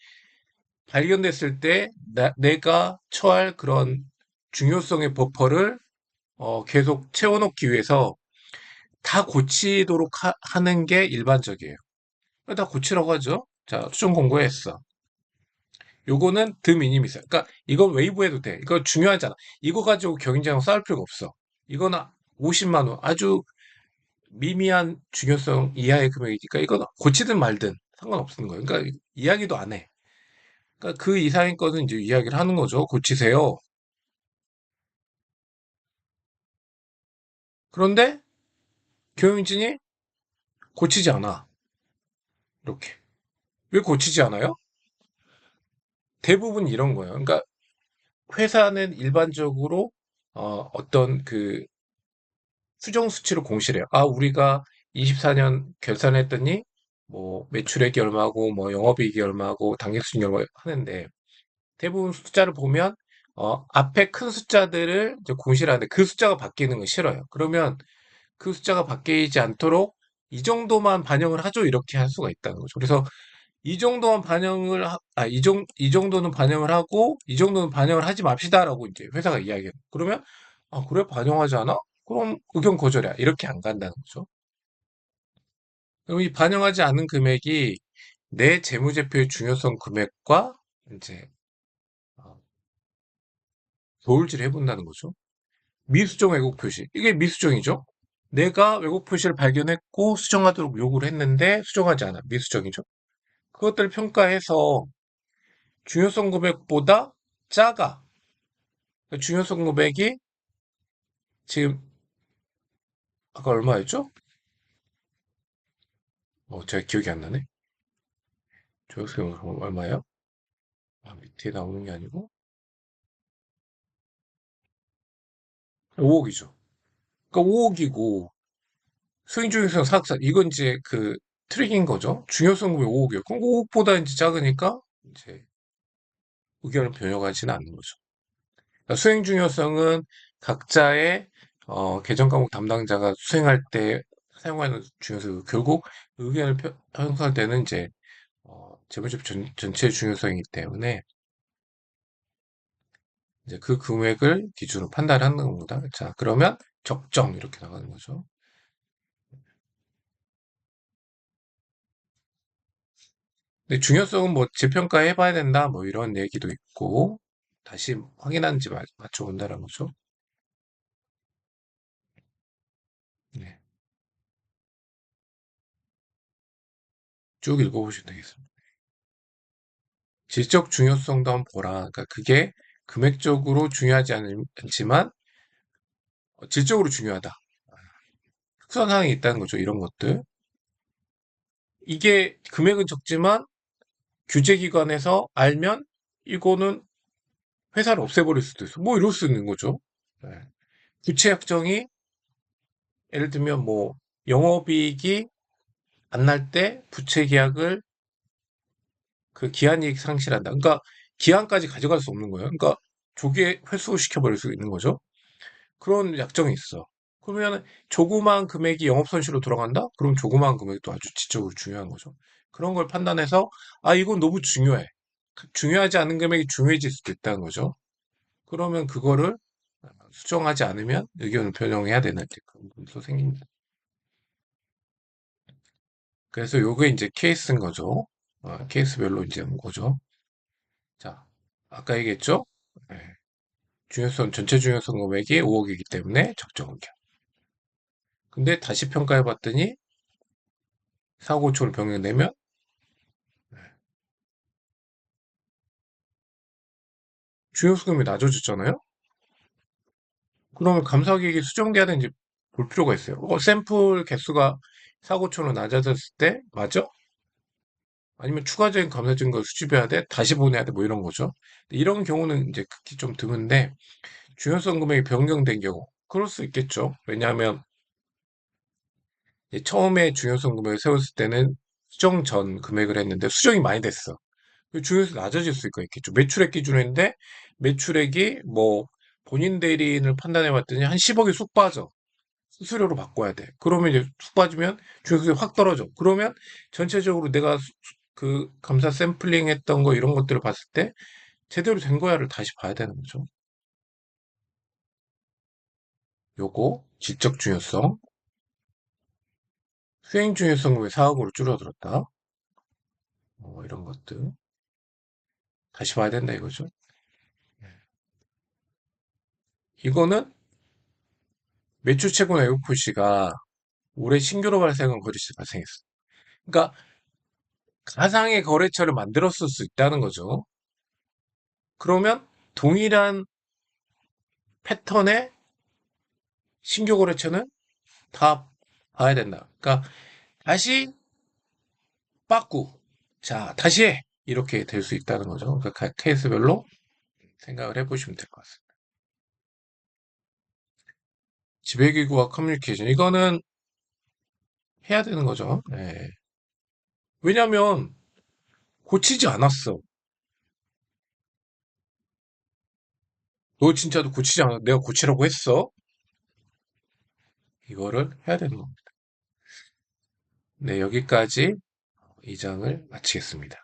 발견됐을 때 내가 처할 그런 중요성의 버퍼를 계속 채워놓기 위해서 다 고치도록 하는 게 일반적이에요. 다 고치라고 하죠. 자, 수정 공고했어. 요거는 드 미니미스. 그러니까 이건 웨이브해도 돼. 이거 중요하잖아. 이거 가지고 경쟁하고 싸울 필요가 없어. 이거는 50만 원. 아주 미미한 중요성 이하의 금액이니까 이건 고치든 말든 상관없는 거예요. 그러니까 이야기도 안 해. 그러니까 그 이상의 거는 이제 이야기를 하는 거죠. 고치세요. 그런데 경영진이 고치지 않아. 이렇게. 왜 고치지 않아요? 대부분 이런 거예요. 그러니까 회사는 일반적으로 어떤 그 수정 수치를 공시를 해요. 아, 우리가 24년 결산했더니 뭐 매출액이 얼마고 뭐 영업이익이 얼마고 당기순이익이 얼마 하는데 대부분 숫자를 보면 앞에 큰 숫자들을 이제 공시를 하는데 그 숫자가 바뀌는 건 싫어요. 그러면 그 숫자가 바뀌지 않도록 이 정도만 반영을 하죠. 이렇게 할 수가 있다는 거죠. 그래서 이 정도만 반영을 이 정도는 반영을 하고 이 정도는 반영을 하지 맙시다라고 이제 회사가 이야기해요. 그러면 아, 그래 반영하지 않아? 그럼 의견 거절이야. 이렇게 안 간다는 거죠. 그럼 이 반영하지 않은 금액이 내 재무제표의 중요성 금액과 이제 어, 도울질을 해본다는 거죠. 미수정 왜곡 표시. 이게 미수정이죠. 내가 왜곡 표시를 발견했고 수정하도록 요구를 했는데 수정하지 않아. 미수정이죠. 그것들을 평가해서 중요성 금액보다 작아. 중요성 금액이 지금 아까 얼마였죠? 제가 기억이 안 나네. 중요성 금액 얼마예요? 아, 밑에 나오는 게 아니고 5억이죠. 그러니까 5억이고 수익 중요성 사악산 이건 이제 그 트릭인 거죠. 중요성 금액 5억이에요. 그럼 5억보다 이제 작으니까 이제 의견을 변형하지는 않는 거죠. 그러니까 수행 중요성은 각자의 개정 과목 담당자가 수행할 때 사용하는 중요성 결국 의견을 형성할 때는 이제 재무제표 전체의 중요성이기 때문에 이제 그 금액을 기준으로 판단하는 겁니다. 자, 그러면 적정 이렇게 나가는 거죠. 근데 중요성은 뭐 재평가해 봐야 된다 뭐 이런 얘기도 있고 다시 확인하는지 맞춰본다는 거죠. 네. 쭉 읽어보시면 되겠습니다. 질적 중요성도 한번 보라. 그러니까 그게 금액적으로 중요하지 않지만 질적으로 중요하다. 특수한 사항이 있다는 거죠. 이런 것들. 이게 금액은 적지만 규제기관에서 알면 이거는 회사를 없애버릴 수도 있어. 뭐 이럴 수 있는 거죠. 네. 부채 약정이 예를 들면 뭐 영업이익이 안 날 때 부채 계약을 그 기한이익 상실한다. 그러니까 기한까지 가져갈 수 없는 거예요. 그러니까 조기에 회수시켜버릴 수 있는 거죠. 그런 약정이 있어. 그러면 조그마한 금액이 영업손실로 들어간다? 그럼 조그마한 금액도 아주 지적으로 중요한 거죠. 그런 걸 판단해서, 아, 이건 너무 중요해. 중요하지 않은 금액이 중요해질 수도 있다는 거죠. 그러면 그거를 수정하지 않으면 의견을 변형해야 되는 이제 그런 분도 생깁니다. 그래서 요게 이제 케이스인 거죠. 케이스별로 이제 온 거죠. 자, 아까 얘기했죠? 네. 전체 중요성 금액이 5억이기 때문에 적정 의견. 근데 다시 평가해 봤더니 사고초를 변경되면 주요수금이 낮아졌잖아요? 그러면 감사계획이 수정돼야 되는지 볼 필요가 있어요. 샘플 개수가 사고초로 낮아졌을 때 맞아? 아니면 추가적인 감사 증거 수집해야 돼? 다시 보내야 돼? 뭐 이런 거죠. 이런 경우는 이제 극히 좀 드문데 중요성 금액이 변경된 경우 그럴 수 있겠죠. 왜냐하면 처음에 중요성 금액을 세웠을 때는 수정 전 금액을 했는데 수정이 많이 됐어. 중요성이 낮아질 수가 있겠죠. 매출액 기준인데 매출액이 뭐 본인 대리인을 판단해 봤더니 한 10억이 쑥 빠져. 수수료로 바꿔야 돼. 그러면 이제 쑥 빠지면 중요성이 확 떨어져. 그러면 전체적으로 내가 그 감사 샘플링 했던 거 이런 것들을 봤을 때 제대로 된 거야를 다시 봐야 되는 거죠. 요거 지적 중요성, 수행 중요성을 왜 4억으로 줄어들었다. 이런 것들 다시 봐야 된다 이거죠. 이거는 매출 채권 외국 표시가 올해 신규로 발생한 거래시 발생했어. 그러니까 가상의 거래처를 만들었을 수 있다는 거죠. 그러면 동일한 패턴의 신규 거래처는 다 봐야 된다. 그러니까 다시 빠꾸. 자, 다시 해. 이렇게 될 수 있다는 거죠. 그러니까 케이스별로 생각을 해보시면 될 것 같습니다. 지배기구와 커뮤니케이션. 이거는 해야 되는 거죠. 네. 왜냐면 고치지 않았어. 너 진짜도 고치지 않았, 내가 고치라고 했어? 이거를 해야 되는 겁니다. 네, 여기까지 이 장을 마치겠습니다.